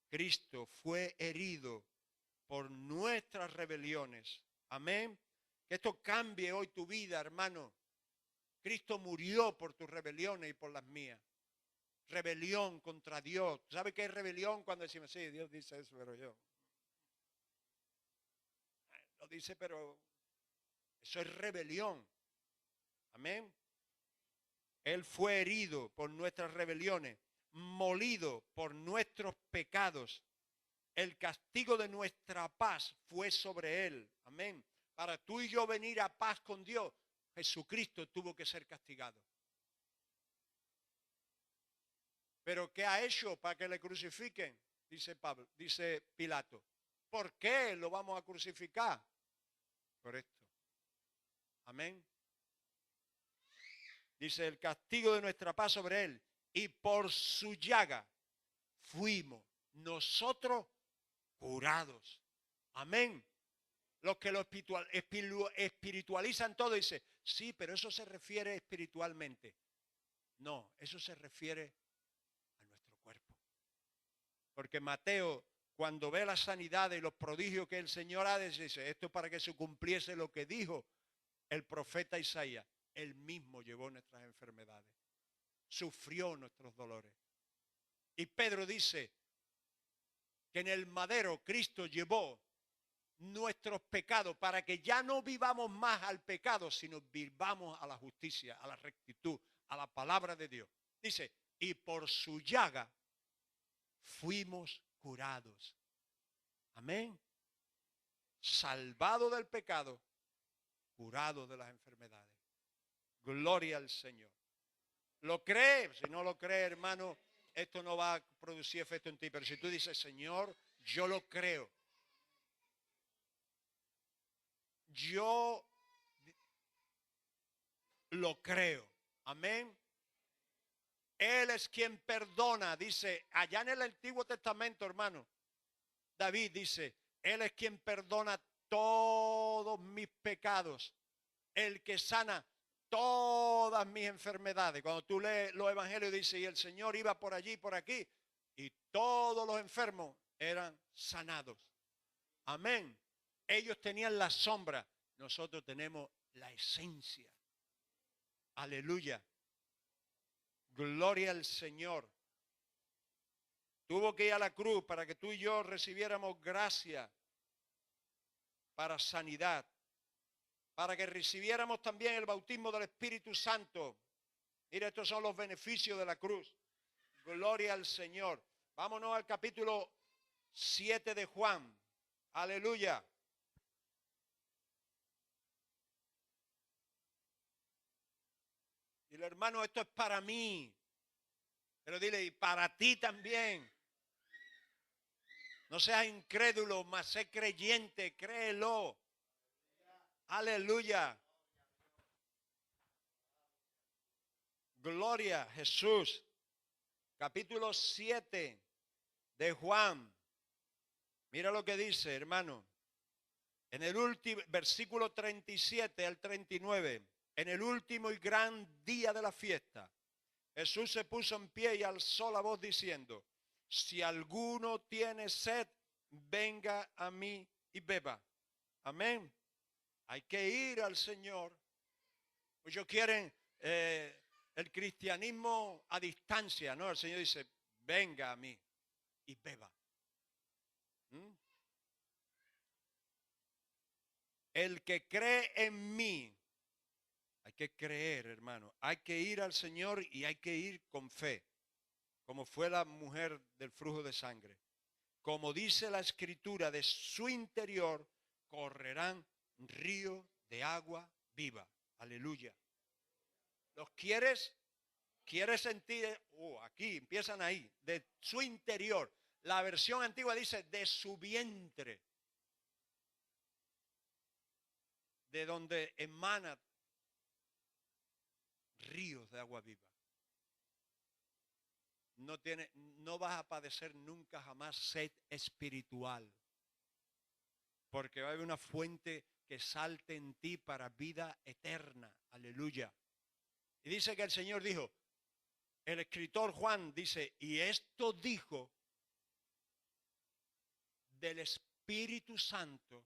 Cristo, fue herido por nuestras rebeliones. Amén. Que esto cambie hoy tu vida, hermano. Cristo murió por tus rebeliones y por las mías. Rebelión contra Dios. ¿Sabe qué es rebelión? Cuando decimos, sí, Dios dice eso, pero yo. Lo dice, pero eso es rebelión. Amén. Él fue herido por nuestras rebeliones, molido por nuestros pecados. El castigo de nuestra paz fue sobre él. Amén. Para tú y yo venir a paz con Dios, Jesucristo tuvo que ser castigado. ¿Pero qué ha hecho para que le crucifiquen? Dice Pilato. ¿Por qué lo vamos a crucificar? Por esto. Amén. Dice, el castigo de nuestra paz sobre él, y por su llaga fuimos nosotros curados. Amén. Los que lo espiritualizan todo dicen, sí, pero eso se refiere espiritualmente. No, eso se refiere a nuestro cuerpo. Porque Mateo, cuando ve la sanidad y los prodigios que el Señor ha hecho, dice, esto es para que se cumpliese lo que dijo el profeta Isaías. Él mismo llevó nuestras enfermedades, sufrió nuestros dolores. Y Pedro dice que en el madero Cristo llevó nuestros pecados para que ya no vivamos más al pecado, sino vivamos a la justicia, a la rectitud, a la palabra de Dios. Dice, y por su llaga fuimos curados. Amén. Salvado del pecado, curado de las enfermedades. Gloria al Señor. ¿Lo cree? Si no lo cree, hermano, esto no va a producir efecto en ti. Pero si tú dices, Señor, yo lo creo. Yo lo creo. Amén. Él es quien perdona. Dice, allá en el Antiguo Testamento, hermano, David dice, Él es quien perdona todos mis pecados. El que sana todas mis enfermedades. Cuando tú lees los evangelios dice, y el Señor iba por allí, por aquí, y todos los enfermos eran sanados. Amén. Ellos tenían la sombra, nosotros tenemos la esencia. Aleluya. Gloria al Señor. Tuvo que ir a la cruz para que tú y yo recibiéramos gracia para sanidad, para que recibiéramos también el bautismo del Espíritu Santo. Mira, estos son los beneficios de la cruz. Gloria al Señor. Vámonos al capítulo 7 de Juan. Aleluya. Dile, hermano, esto es para mí. Pero dile, y para ti también. No seas incrédulo, mas sé creyente, créelo. Aleluya. Gloria a Jesús. Capítulo 7 de Juan. Mira lo que dice, hermano. En el último, versículo 37 al 39. En el último y gran día de la fiesta, Jesús se puso en pie y alzó la voz diciendo, si alguno tiene sed, venga a mí y beba. Amén. Hay que ir al Señor. Muchos quieren el cristianismo a distancia, ¿no? El Señor dice, venga a mí y beba. El que cree en mí, hay que creer, hermano. Hay que ir al Señor y hay que ir con fe, como fue la mujer del flujo de sangre. Como dice la Escritura, de su interior correrán ríos de agua viva. Aleluya. ¿Los quieres? ¿Quieres sentir? Aquí, empiezan ahí, de su interior. La versión antigua dice de su vientre. De donde emana ríos de agua viva. No vas a padecer nunca jamás sed espiritual. Porque va a haber una fuente que salte en ti para vida eterna. Aleluya. Y dice que el Señor dijo, el escritor Juan dice, y esto dijo del Espíritu Santo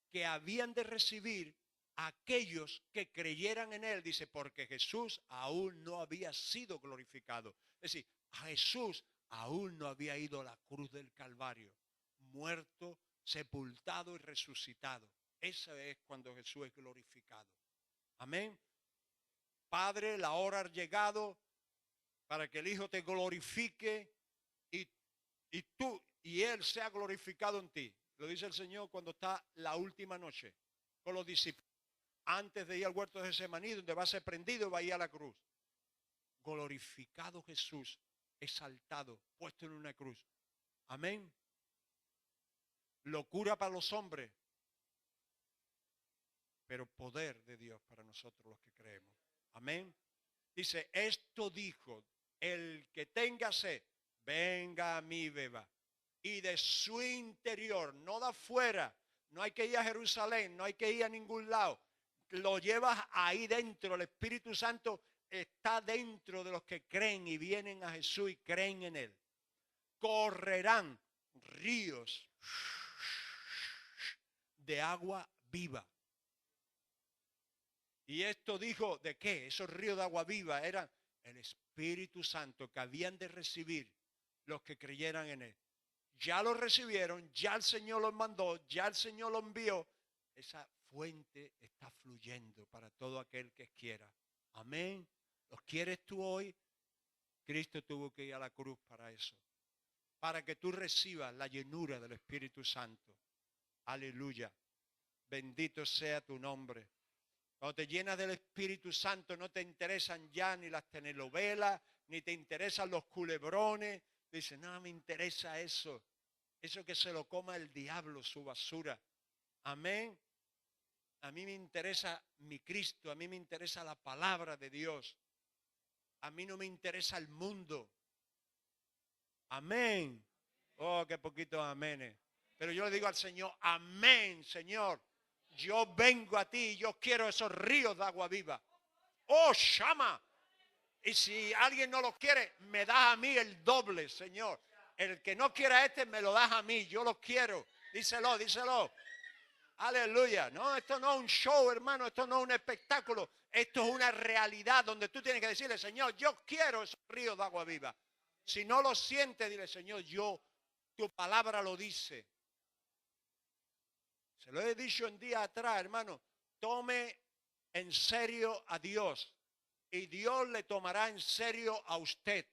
que habían de recibir aquellos que creyeran en él. Dice, porque Jesús aún no había sido glorificado. Es decir, a Jesús aún no había ido a la cruz del Calvario, muerto, sepultado y resucitado. Ese es cuando Jesús es glorificado. Amén. Padre, la hora ha llegado para que el Hijo te glorifique y tú y Él sea glorificado en ti. Lo dice el Señor cuando está la última noche con los discípulos. Antes de ir al huerto de Getsemaní, donde va a ser prendido y va a ir a la cruz. Glorificado Jesús, exaltado, puesto en una cruz. Amén. Locura para los hombres, pero poder de Dios para nosotros los que creemos. Amén. Dice, esto dijo, el que tenga sed, venga a mí, beba. Y de su interior, no de afuera, no hay que ir a Jerusalén, no hay que ir a ningún lado. Lo llevas ahí dentro, el Espíritu Santo está dentro de los que creen y vienen a Jesús y creen en Él. Correrán ríos de agua viva. Y esto dijo, ¿de qué? Esos ríos de agua viva eran el Espíritu Santo que habían de recibir los que creyeran en Él. Ya lo recibieron, ya el Señor los mandó, ya el Señor los envió. Esa fuente está fluyendo para todo aquel que quiera. Amén. ¿Los quieres tú hoy? Cristo tuvo que ir a la cruz para eso. Para que tú recibas la llenura del Espíritu Santo. Aleluya. Bendito sea tu nombre. Cuando te llenas del Espíritu Santo no te interesan ya ni las telenovelas, ni te interesan los culebrones. Dice, no me interesa eso. Eso que se lo coma el diablo, su basura. Amén. A mí me interesa mi Cristo, a mí me interesa la palabra de Dios. A mí no me interesa el mundo. Amén. Oh, qué poquitos amenes. Pero yo le digo al Señor, amén, Señor. Yo vengo a ti y yo quiero esos ríos de agua viva. Oh, llama. Y si alguien no los quiere, me das a mí el doble, Señor. El que no quiera me lo das a mí. Yo los quiero. Díselo, díselo. Aleluya. No, esto no es un show, hermano. Esto no es un espectáculo. Esto es una realidad donde tú tienes que decirle, Señor, yo quiero esos ríos de agua viva. Si no lo sientes, dile, Señor, tu palabra lo dice. Se lo he dicho en día atrás, hermano. Tome en serio a Dios. Y Dios le tomará en serio a usted.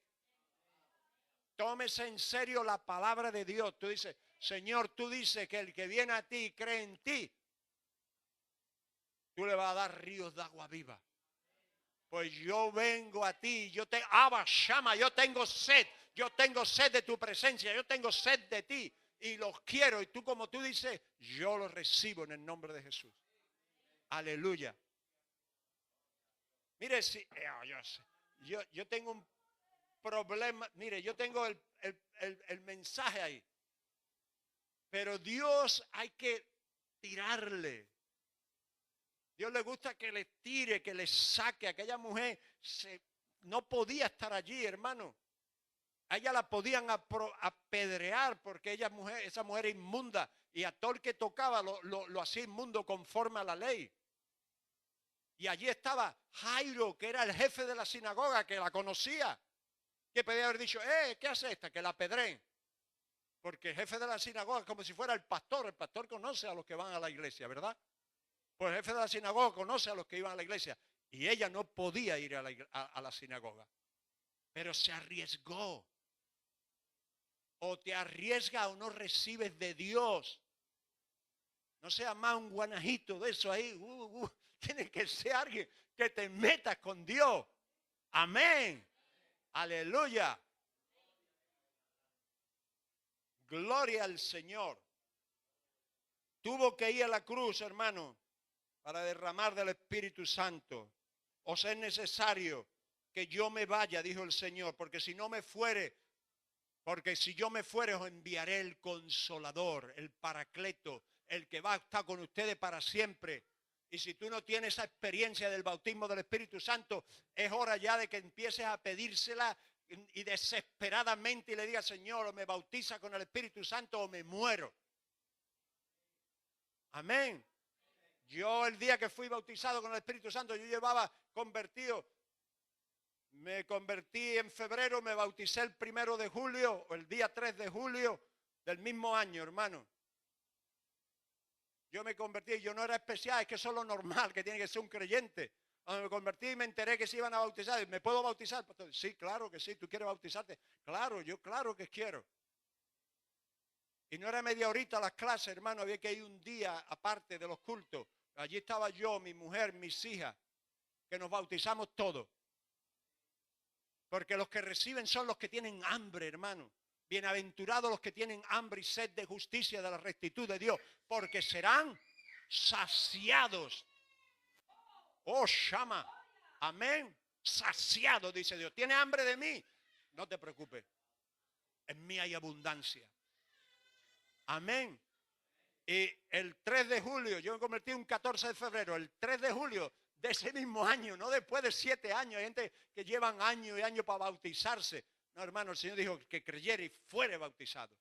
Tómese en serio la palabra de Dios. Tú dices, Señor, tú dices que el que viene a ti y cree en ti, tú le vas a dar ríos de agua viva. Pues yo vengo a ti, yo tengo sed. Yo tengo sed de tu presencia, yo tengo sed de ti. Y los quiero. Y tú, como tú dices, yo los recibo en el nombre de Jesús. Aleluya. Mire, yo tengo un problema. Mire, yo tengo el mensaje ahí. Pero Dios hay que tirarle. Dios le gusta que le tire, que le saque. Aquella mujer no podía estar allí, hermano. A ella la podían apedrear porque esa mujer era inmunda. Y a todo el que tocaba lo hacía inmundo conforme a la ley. Y allí estaba Jairo, que era el jefe de la sinagoga, que la conocía. Que podía haber dicho, ¿qué hace esta? Que la apedreen. Porque el jefe de la sinagoga es como si fuera el pastor. El pastor conoce a los que van a la iglesia, ¿verdad? Pues el jefe de la sinagoga conoce a los que iban a la iglesia. Y ella no podía ir a la sinagoga. Pero se arriesgó. O te arriesgas o no recibes de Dios. No sea más un guanajito de eso ahí. Tiene que ser alguien que te metas con Dios. Amén. Aleluya. Gloria al Señor. Tuvo que ir a la cruz, hermano, para derramar del Espíritu Santo. Os es necesario que yo me vaya, dijo el Señor, porque si no me fuere, porque si yo me fuere os enviaré el Consolador, el Paracleto, el que va a estar con ustedes para siempre. Y si tú no tienes esa experiencia del bautismo del Espíritu Santo, es hora ya de que empieces a pedírsela y desesperadamente y le digas, Señor, o me bautiza con el Espíritu Santo o me muero. Amén. Yo el día que fui bautizado con el Espíritu Santo, yo llevaba convertido. Me convertí en febrero, me bauticé el 1 de julio, o el día 3 de julio del mismo año, hermano. Yo me convertí, yo no era especial, es que eso es lo normal, que tiene que ser un creyente. Cuando me convertí me enteré que se iban a bautizar. ¿Me puedo bautizar? Sí, claro que sí. ¿Tú quieres bautizarte? Claro, yo claro que quiero. Y no era media horita las clases, hermano. Había que ir un día aparte de los cultos. Allí estaba yo, mi mujer, mis hijas, que nos bautizamos todos. Porque los que reciben son los que tienen hambre, hermano. Bienaventurados los que tienen hambre y sed de justicia, de la rectitud de Dios, porque serán saciados. Oh, Shama. Amén. Saciado, dice Dios. ¿Tiene hambre de mí? No te preocupes. En mí hay abundancia. Amén. Y el 3 de julio, yo me convertí un 14 de febrero, el 3 de julio de ese mismo año, no después de 7 años. Hay gente que llevan años y años para bautizarse. No, hermano, el Señor dijo que creyera y fuere bautizado.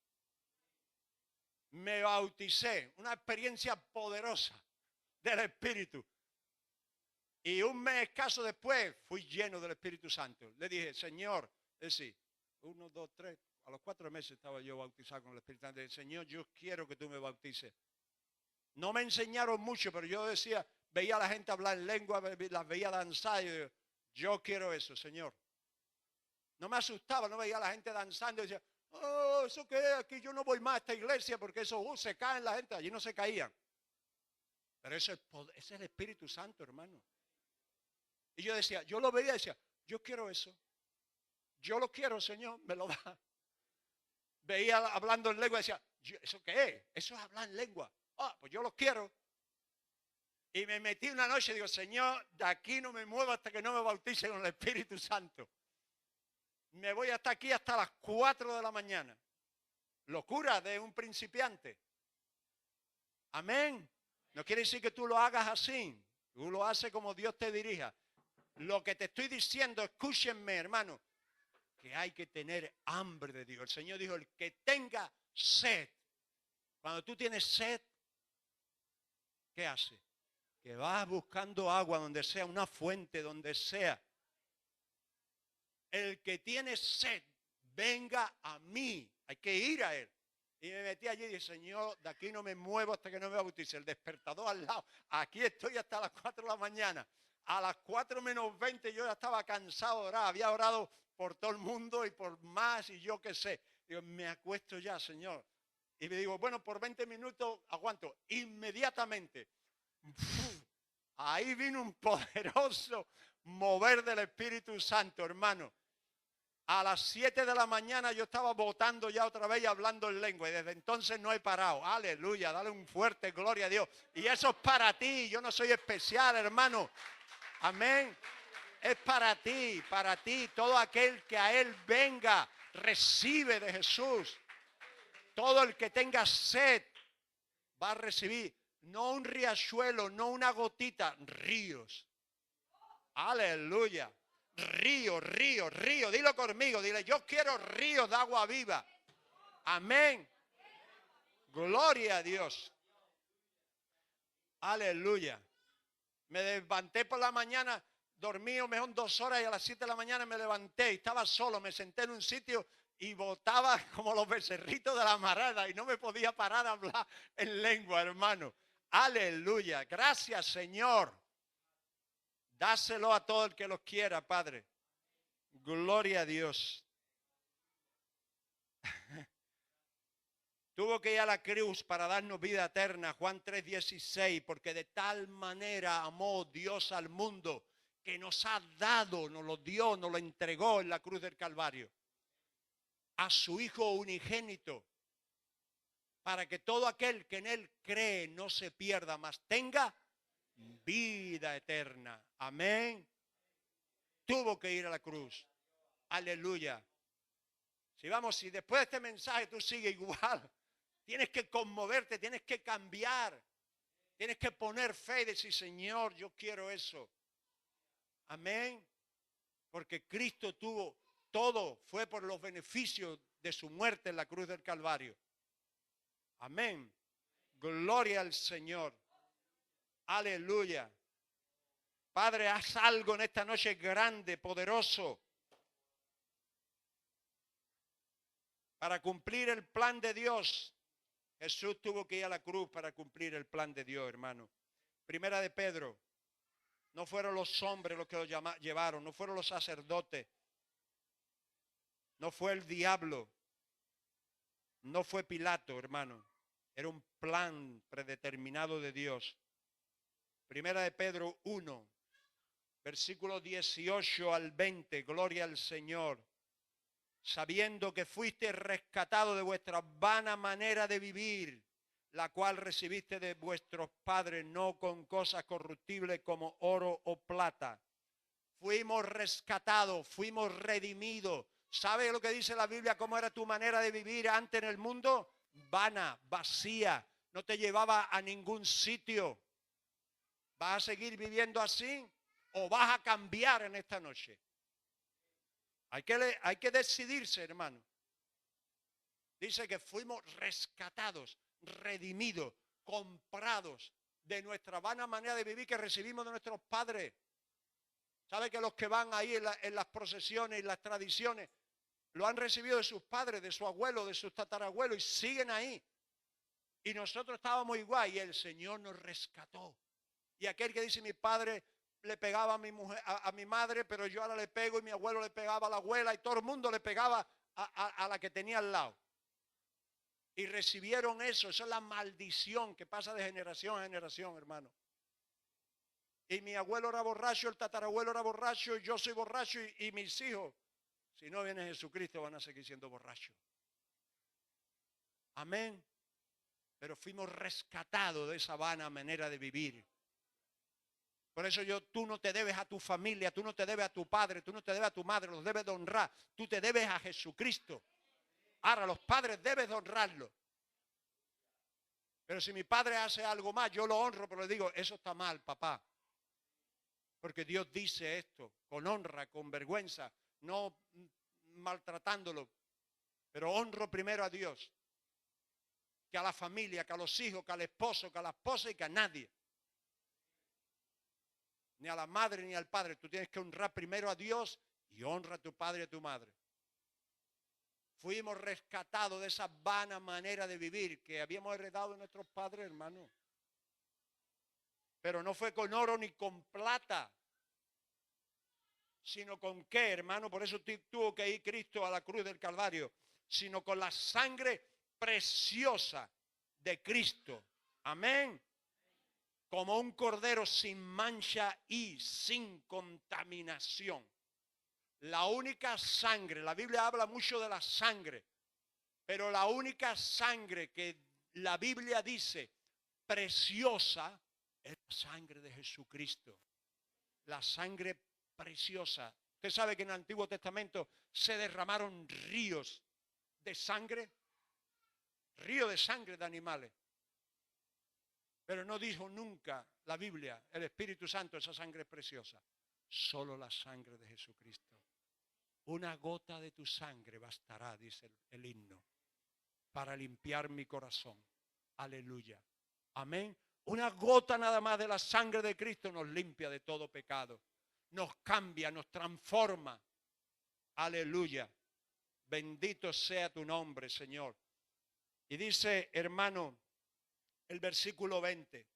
Me bauticé, una experiencia poderosa del Espíritu. Y un mes escaso después fui lleno del Espíritu Santo. Le dije, Señor, es decir, 1, 2, 3, a los 4 meses estaba yo bautizado con el Espíritu Santo. Le dije, Señor, yo quiero que tú me bautices. No me enseñaron mucho, pero yo decía, veía a la gente hablar en lengua, las veía danzar y yo quiero eso, Señor. No me asustaba, no veía a la gente danzando y decía, oh, ¿eso qué es? Aquí yo no voy más a esta iglesia porque eso se caen la gente. Allí no se caían. Pero ese es el Espíritu Santo, hermano. Y yo decía, yo lo veía y decía, yo quiero eso. Yo lo quiero, Señor, me lo da. Veía hablando en lengua y decía, ¿eso qué es? Eso es hablar en lengua. Ah, pues yo lo quiero. Y me metí una noche y digo, Señor, de aquí no me muevo hasta que no me bautice con el Espíritu Santo. Me voy hasta aquí hasta las 4 de la mañana. Locura de un principiante. Amén. No quiere decir que tú lo hagas así. Tú lo haces como Dios te dirija. Lo que te estoy diciendo, escúchenme, hermano, que hay que tener hambre de Dios. El Señor dijo, el que tenga sed. Cuando tú tienes sed, ¿qué hace? Que vas buscando agua donde sea, una fuente donde sea. El que tiene sed, venga a mí. Hay que ir a él. Y me metí allí y dije, Señor, de aquí no me muevo hasta que no me bautice. El despertador al lado. Aquí estoy hasta las 4 de la mañana. A las 4 menos 20 yo ya estaba cansado de orar. Había orado por todo el mundo y por más y yo qué sé. Digo, me acuesto ya, Señor. Y me digo, bueno, por 20 minutos aguanto. Inmediatamente. Ahí vino un poderoso mover del Espíritu Santo, hermano. A las 7 de la mañana yo estaba votando ya otra vez y hablando en lengua. Y desde entonces no he parado. Aleluya, dale un fuerte gloria a Dios. Y eso es para ti. Yo no soy especial, hermano. Amén. Es para ti, para ti. Todo aquel que a Él venga, recibe de Jesús. Todo el que tenga sed va a recibir. No un riachuelo, no una gotita, ríos. Aleluya. Río, río, río. Dilo conmigo, dile, yo quiero ríos de agua viva. Amén. Gloria a Dios. Aleluya. Me levanté por la mañana, dormí mejor 2 horas y a las 7 de la mañana me levanté y estaba solo, me senté en un sitio y botaba como los becerritos de la marada y no me podía parar a hablar en lengua, hermano. Aleluya. Gracias, Señor. Dáselo a todo el que los quiera, Padre. Gloria a Dios. Tuvo que ir a la cruz para darnos vida eterna. Juan 3:16. Porque de tal manera amó Dios al mundo que nos ha dado, nos lo dio, nos lo entregó en la cruz del Calvario, a su Hijo unigénito, para que todo aquel que en Él cree no se pierda, mas tenga vida eterna. Amén. Tuvo que ir a la cruz. Aleluya. Si después de este mensaje tú sigues igual, tienes que conmoverte, tienes que cambiar, tienes que poner fe y decir, Señor, yo quiero eso. Amén. Porque Cristo tuvo todo, fue por los beneficios de su muerte en la cruz del Calvario. Amén. Gloria al Señor. Aleluya. Padre, haz algo en esta noche grande, poderoso, para cumplir el plan de Dios. Jesús tuvo que ir a la cruz para cumplir el plan de Dios, hermano. Primera de Pedro. No fueron los hombres los que lo llevaron, no fueron los sacerdotes, no fue el diablo, no fue Pilato, hermano. Era un plan predeterminado de Dios. Primera de Pedro 1, versículos 18 al 20, gloria al Señor. Sabiendo que fuiste rescatado de vuestra vana manera de vivir, la cual recibiste de vuestros padres, no con cosas corruptibles como oro o plata. Fuimos rescatados, fuimos redimidos. ¿Sabes lo que dice la Biblia? ¿Cómo era tu manera de vivir antes en el mundo? Vana, vacía, no te llevaba a ningún sitio. ¿Vas a seguir viviendo así o vas a cambiar en esta noche? Hay que decidirse, hermano. Dice que fuimos rescatados, redimidos, comprados de nuestra vana manera de vivir que recibimos de nuestros padres. ¿Sabe que los que van ahí en las procesiones y las tradiciones lo han recibido de sus padres, de su abuelo, de sus tatarabuelos y siguen ahí? Y nosotros estábamos igual y el Señor nos rescató. Y aquel que dice, mi padre le pegaba a mi mujer, a mi madre, pero yo ahora le pego, y mi abuelo le pegaba a la abuela y todo el mundo le pegaba a la que tenía al lado. Y recibieron eso. Esa es la maldición que pasa de generación a generación, hermano. Y mi abuelo era borracho, el tatarabuelo era borracho, yo soy borracho y mis hijos, si no viene Jesucristo, van a seguir siendo borrachos. Amén. Pero fuimos rescatados de esa vana manera de vivir. Por eso tú no te debes a tu familia, tú no te debes a tu padre, tú no te debes a tu madre, los debes de honrar. Tú te debes a Jesucristo. Ahora, los padres debes de honrarlo. Pero si mi padre hace algo más, yo lo honro, pero le digo, eso está mal, papá. Porque Dios dice esto, con honra, con vergüenza, no maltratándolo. Pero honro primero a Dios, que a la familia, que a los hijos, que al esposo, que a la esposa y que a nadie. Ni a la madre ni al padre. Tú tienes que honrar primero a Dios y honra a tu padre y a tu madre. Fuimos rescatados de esa vana manera de vivir que habíamos heredado de nuestros padres, hermano. Pero no fue con oro ni con plata, sino con qué, hermano. Por eso tuvo que ir Cristo a la cruz del Calvario, sino con la sangre preciosa de Cristo. Amén. Como un cordero sin mancha y sin contaminación. La única sangre, la Biblia habla mucho de la sangre, pero la única sangre que la Biblia dice preciosa es la sangre de Jesucristo. La sangre preciosa. Usted sabe que en el Antiguo Testamento se derramaron ríos de sangre de animales. Pero no dijo nunca la Biblia, el Espíritu Santo, esa sangre es preciosa. Solo la sangre de Jesucristo. Una gota de tu sangre bastará, dice el himno, para limpiar mi corazón. Aleluya. Amén. Una gota nada más de la sangre de Cristo nos limpia de todo pecado. Nos cambia, nos transforma. Aleluya. Bendito sea tu nombre, Señor. Y dice, hermano, el versículo 20.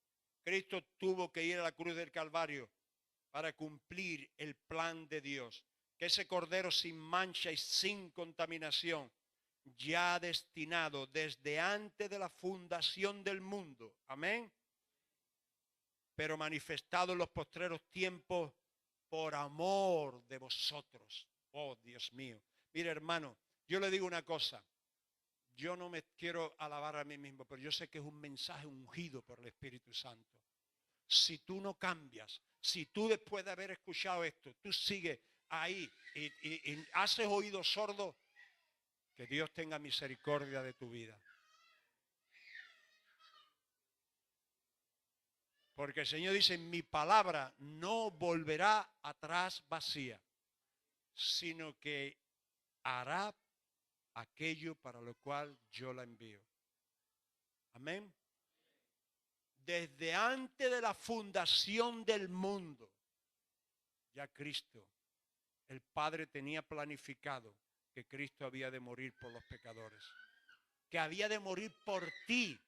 Cristo tuvo que ir a la cruz del Calvario para cumplir el plan de Dios. Que ese cordero sin mancha y sin contaminación, ya destinado desde antes de la fundación del mundo. Amén. Pero manifestado en los postreros tiempos por amor de vosotros. Oh, Dios mío. Mire, hermano, yo le digo una cosa. Yo no me quiero alabar a mí mismo, pero yo sé que es un mensaje ungido por el Espíritu Santo. Si tú no cambias, si tú después de haber escuchado esto, tú sigues ahí y haces oído sordo, que Dios tenga misericordia de tu vida. Porque el Señor dice, mi palabra no volverá atrás vacía, sino que hará aquello para lo cual yo la envío. Amén. Desde antes de la fundación del mundo, ya Cristo, el Padre tenía planificado que Cristo había de morir por los pecadores, que había de morir por ti.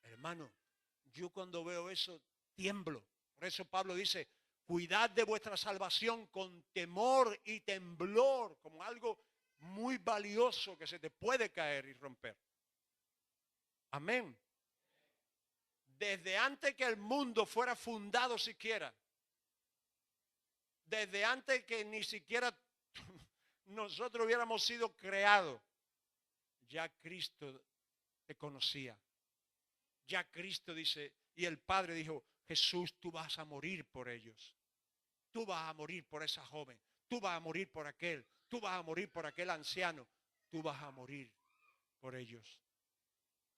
Hermano, yo cuando veo eso tiemblo. Por eso Pablo dice, cuidad de vuestra salvación con temor y temblor, como algo muy valioso que se te puede caer y romper. Amén. Desde antes que el mundo fuera fundado siquiera, desde antes que ni siquiera nosotros hubiéramos sido creados, ya Cristo te conocía. Ya Cristo dice, y el Padre dijo, Jesús, tú vas a morir por ellos. Tú vas a morir por esa joven. Tú vas a morir por aquel. Tú vas a morir por aquel anciano. Tú vas a morir por ellos.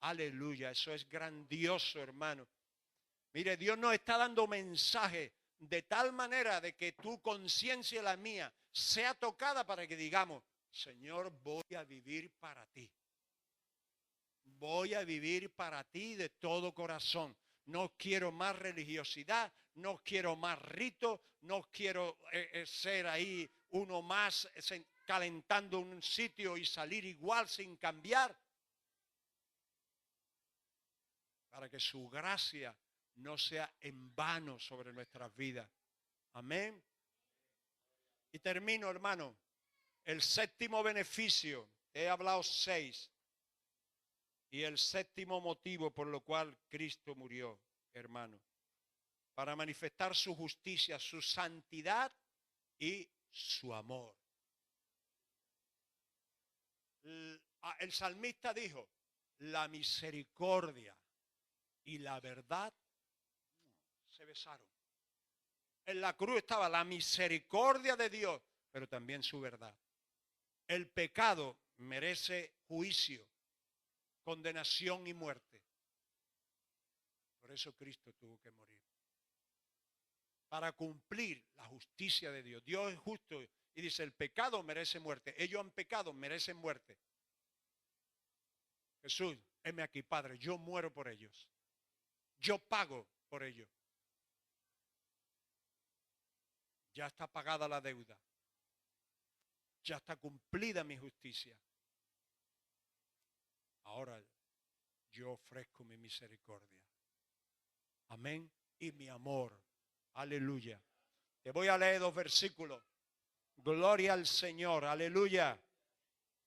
Aleluya, eso es grandioso, hermano. Mire, Dios nos está dando mensaje de tal manera de que tu conciencia y la mía sea tocada para que digamos, Señor, voy a vivir para ti. Voy a vivir para ti de todo corazón. No quiero más religiosidad, no quiero más rito, no quiero ser ahí uno más calentando un sitio y salir igual sin cambiar. Para que su gracia no sea en vano sobre nuestras vidas. Amén. Y termino, hermano. El séptimo beneficio, he hablado 6. Y el séptimo motivo por lo cual Cristo murió, hermano. Para manifestar su justicia, su santidad y su amor. El salmista dijo, la misericordia y la verdad se besaron. En la cruz estaba la misericordia de Dios, pero también su verdad. El pecado merece juicio, condenación y muerte. Por eso Cristo tuvo que morir. Para cumplir la justicia de Dios. Dios es justo y dice, el pecado merece muerte. Ellos han pecado, merecen muerte. Jesús, heme aquí, Padre, yo muero por ellos. Yo pago por ellos. Ya está pagada la deuda. Ya está cumplida mi justicia. Ahora yo ofrezco mi misericordia. Amén. Y mi amor. Aleluya. Te voy a leer 2 versículos. Gloria al Señor. Aleluya.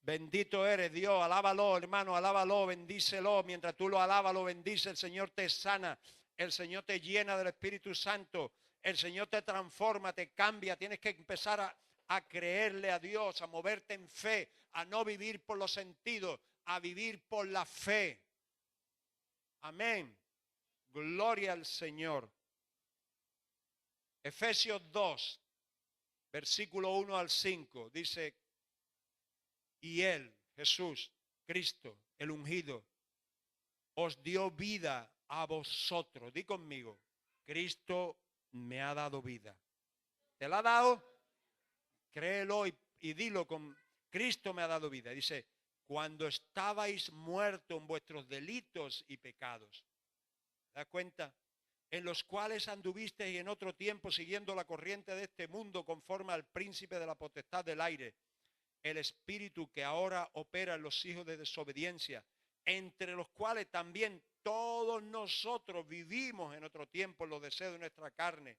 Bendito eres, Dios. Alábalo, hermano. Alábalo. Bendícelo. Mientras tú lo alabas, lo bendice. El Señor te sana. El Señor te llena del Espíritu Santo. El Señor te transforma, te cambia. Tienes que empezar a creerle a Dios, a moverte en fe, a no vivir por los sentidos, a vivir por la fe. Amén. Gloria al Señor. Efesios 2, versículo 1 al 5, dice, y Él, Jesús, Cristo, el ungido, os dio vida a vosotros. Di conmigo, Cristo me ha dado vida. ¿Te la ha dado? Créelo y dilo con Cristo me ha dado vida. Dice, cuando estabais muertos en vuestros delitos y pecados. ¿Te das cuenta? En los cuales anduvisteis en otro tiempo siguiendo la corriente de este mundo conforme al príncipe de la potestad del aire, el espíritu que ahora opera en los hijos de desobediencia, entre los cuales también todos nosotros vivimos en otro tiempo en los deseos de nuestra carne,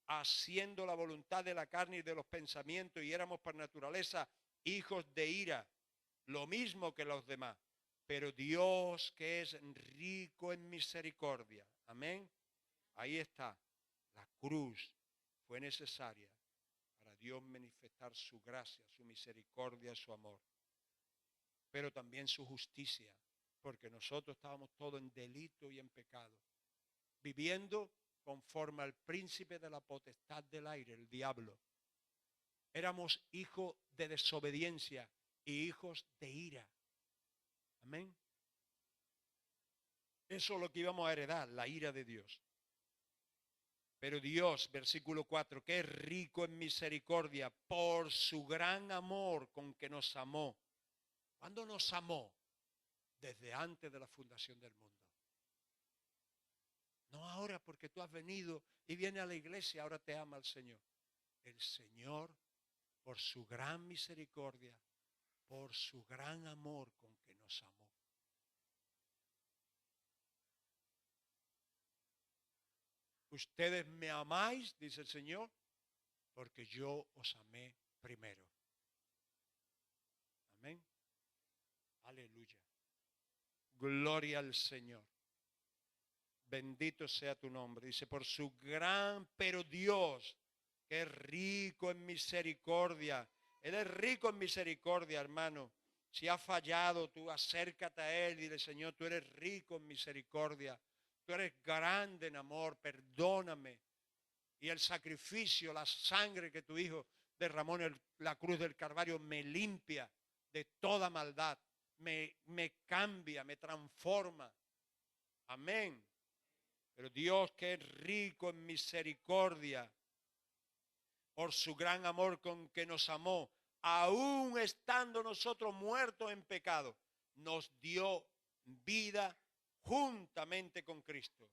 haciendo la voluntad de la carne y de los pensamientos, y éramos por naturaleza hijos de ira, lo mismo que los demás. Pero Dios, que es rico en misericordia, amén, ahí está, La cruz fue necesaria para Dios manifestar su gracia, su misericordia, su amor, pero también su justicia, porque nosotros estábamos todos en delito y en pecado, viviendo conforme al príncipe de la potestad del aire, el diablo. Éramos hijos de desobediencia y hijos de ira. Amén. Eso es lo que íbamos a heredar, la ira de Dios. Pero Dios, versículo 4, que es rico en misericordia por su gran amor con que nos amó. ¿Cuándo nos amó? Desde antes de la fundación del mundo. No ahora porque tú has venido y vienes a la iglesia, ahora te ama el Señor. El Señor, por su gran misericordia, por su gran amor con que nos amó. Ustedes me amáis, dice el Señor, porque yo os amé primero. Amén. Aleluya. Gloria al Señor. Bendito sea tu nombre. Dice, por su gran, pero Dios, que es rico en misericordia. Él es rico en misericordia, hermano. Si has fallado, tú acércate a Él y dile, Señor, tú eres rico en misericordia. Tú eres grande en amor, perdóname. Y el sacrificio, la sangre que tu Hijo derramó en la cruz del Calvario me limpia de toda maldad. Me cambia, me transforma. Amén. Pero Dios, que es rico en misericordia, por su gran amor con que nos amó, aún estando nosotros muertos en pecado, nos dio vida juntamente con Cristo.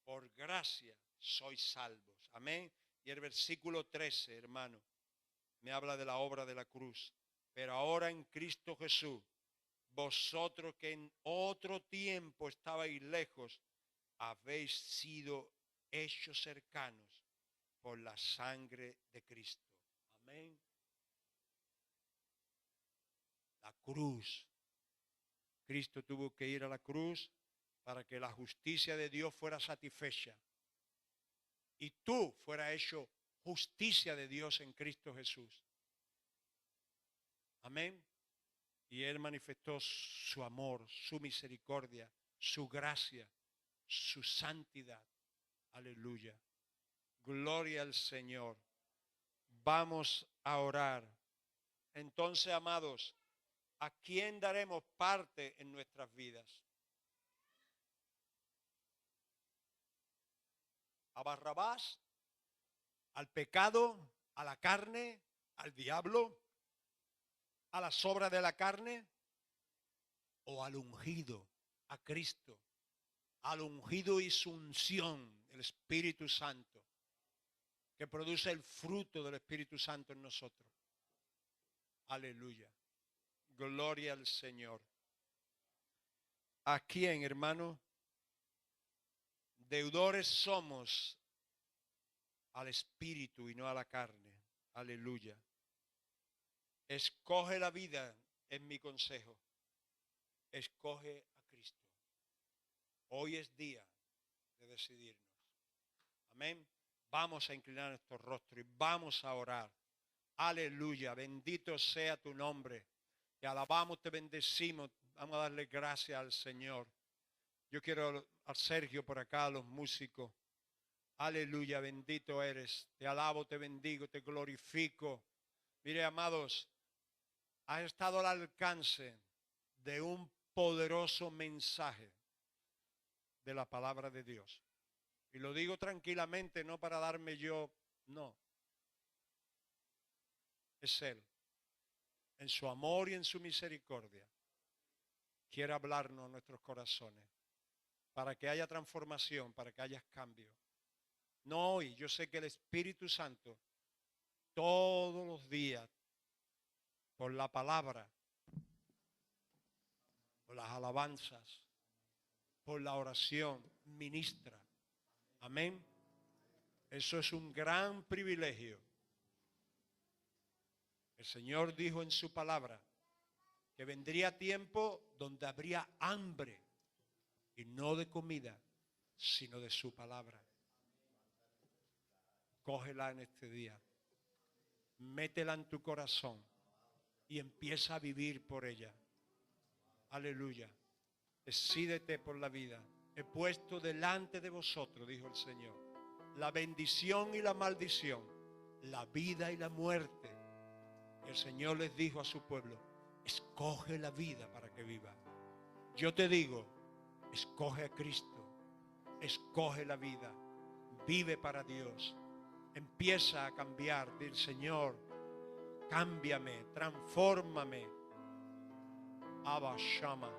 Por gracia sois salvos. Amén. Y el versículo 13, hermano, me habla de la obra de la cruz. Pero ahora en Cristo Jesús, vosotros que en otro tiempo estabais lejos, habéis sido hechos cercanos por la sangre de Cristo. Amén. La cruz. Cristo tuvo que ir a la cruz para que la justicia de Dios fuera satisfecha. Y tú fueras hecho justicia de Dios en Cristo Jesús. Amén. Y Él manifestó su amor, su misericordia, su gracia, su santidad. Aleluya. Gloria al Señor. Vamos a orar. Entonces, amados, ¿a quién daremos parte en nuestras vidas? ¿A Barrabás? ¿Al pecado? ¿A la carne? ¿Al diablo? ¿A las obras de la carne? ¿O al ungido, a Cristo? Al ungido y su unción, el Espíritu Santo, que produce el fruto del Espíritu Santo en nosotros. Aleluya. Gloria al Señor. ¿A quién, hermano? Deudores somos al Espíritu y no a la carne. Aleluya. Escoge la vida, es mi consejo. Escoge a Cristo. Hoy es día de decidirnos. Amén. Vamos a inclinar nuestro rostro y vamos a orar. Aleluya. Bendito sea tu nombre. Te alabamos, te bendecimos. Vamos a darle gracias al Señor. Yo quiero a Sergio por acá, a los músicos. Aleluya, bendito eres. Te alabo, te bendigo, te glorifico. Mire, amados, ha estado al alcance de un poderoso mensaje de la palabra de Dios. Y lo digo tranquilamente, no para darme yo, no. Es Él, en su amor y en su misericordia, quiere hablarnos a nuestros corazones, para que haya transformación, para que haya cambio. No hoy, yo sé que el Espíritu Santo, todos los días, por la palabra, por las alabanzas, por la oración, ministra. Amén. Eso es un gran privilegio. El Señor dijo en su palabra que vendría tiempo donde habría hambre, y no de comida, sino de su palabra. Cógela en este día. Métela en tu corazón y empieza a vivir por ella. Aleluya. Decídete por la vida. He puesto delante de vosotros, dijo el Señor, la bendición y la maldición, la vida y la muerte. Y el Señor les dijo a su pueblo, escoge la vida para que viva. Yo te digo, escoge a Cristo, escoge la vida, vive para Dios. Empieza a cambiar, dile, Señor, cámbiame, transfórmame. Abba Shama,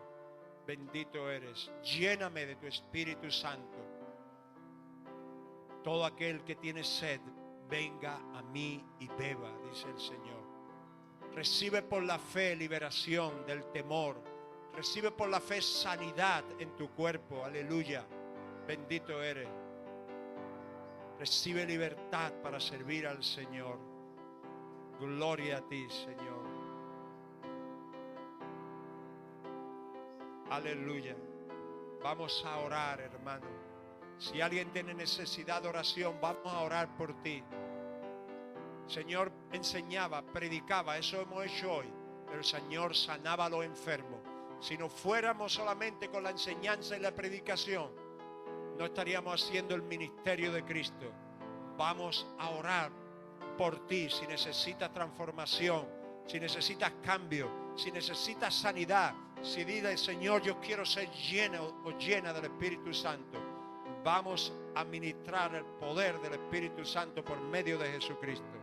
bendito eres, lléname de tu Espíritu Santo. Todo aquel que tiene sed, venga a mí y beba, dice el Señor. Recibe por la fe liberación del temor. Recibe por la fe sanidad en tu cuerpo, aleluya, bendito eres. Recibe libertad para servir al Señor. Gloria a ti, Señor. Aleluya. Vamos a orar, hermano. Si alguien tiene necesidad de oración, vamos a orar por ti. El Señor enseñaba, predicaba, eso hemos hecho hoy. Pero el Señor sanaba a los enfermos. Si no fuéramos solamente con la enseñanza y la predicación, no estaríamos haciendo el ministerio de Cristo. Vamos a orar por ti si necesitas transformación, si necesitas cambio, si necesitas sanidad, si dices, Señor, yo quiero ser lleno o llena del Espíritu Santo. Vamos a ministrar el poder del Espíritu Santo por medio de Jesucristo.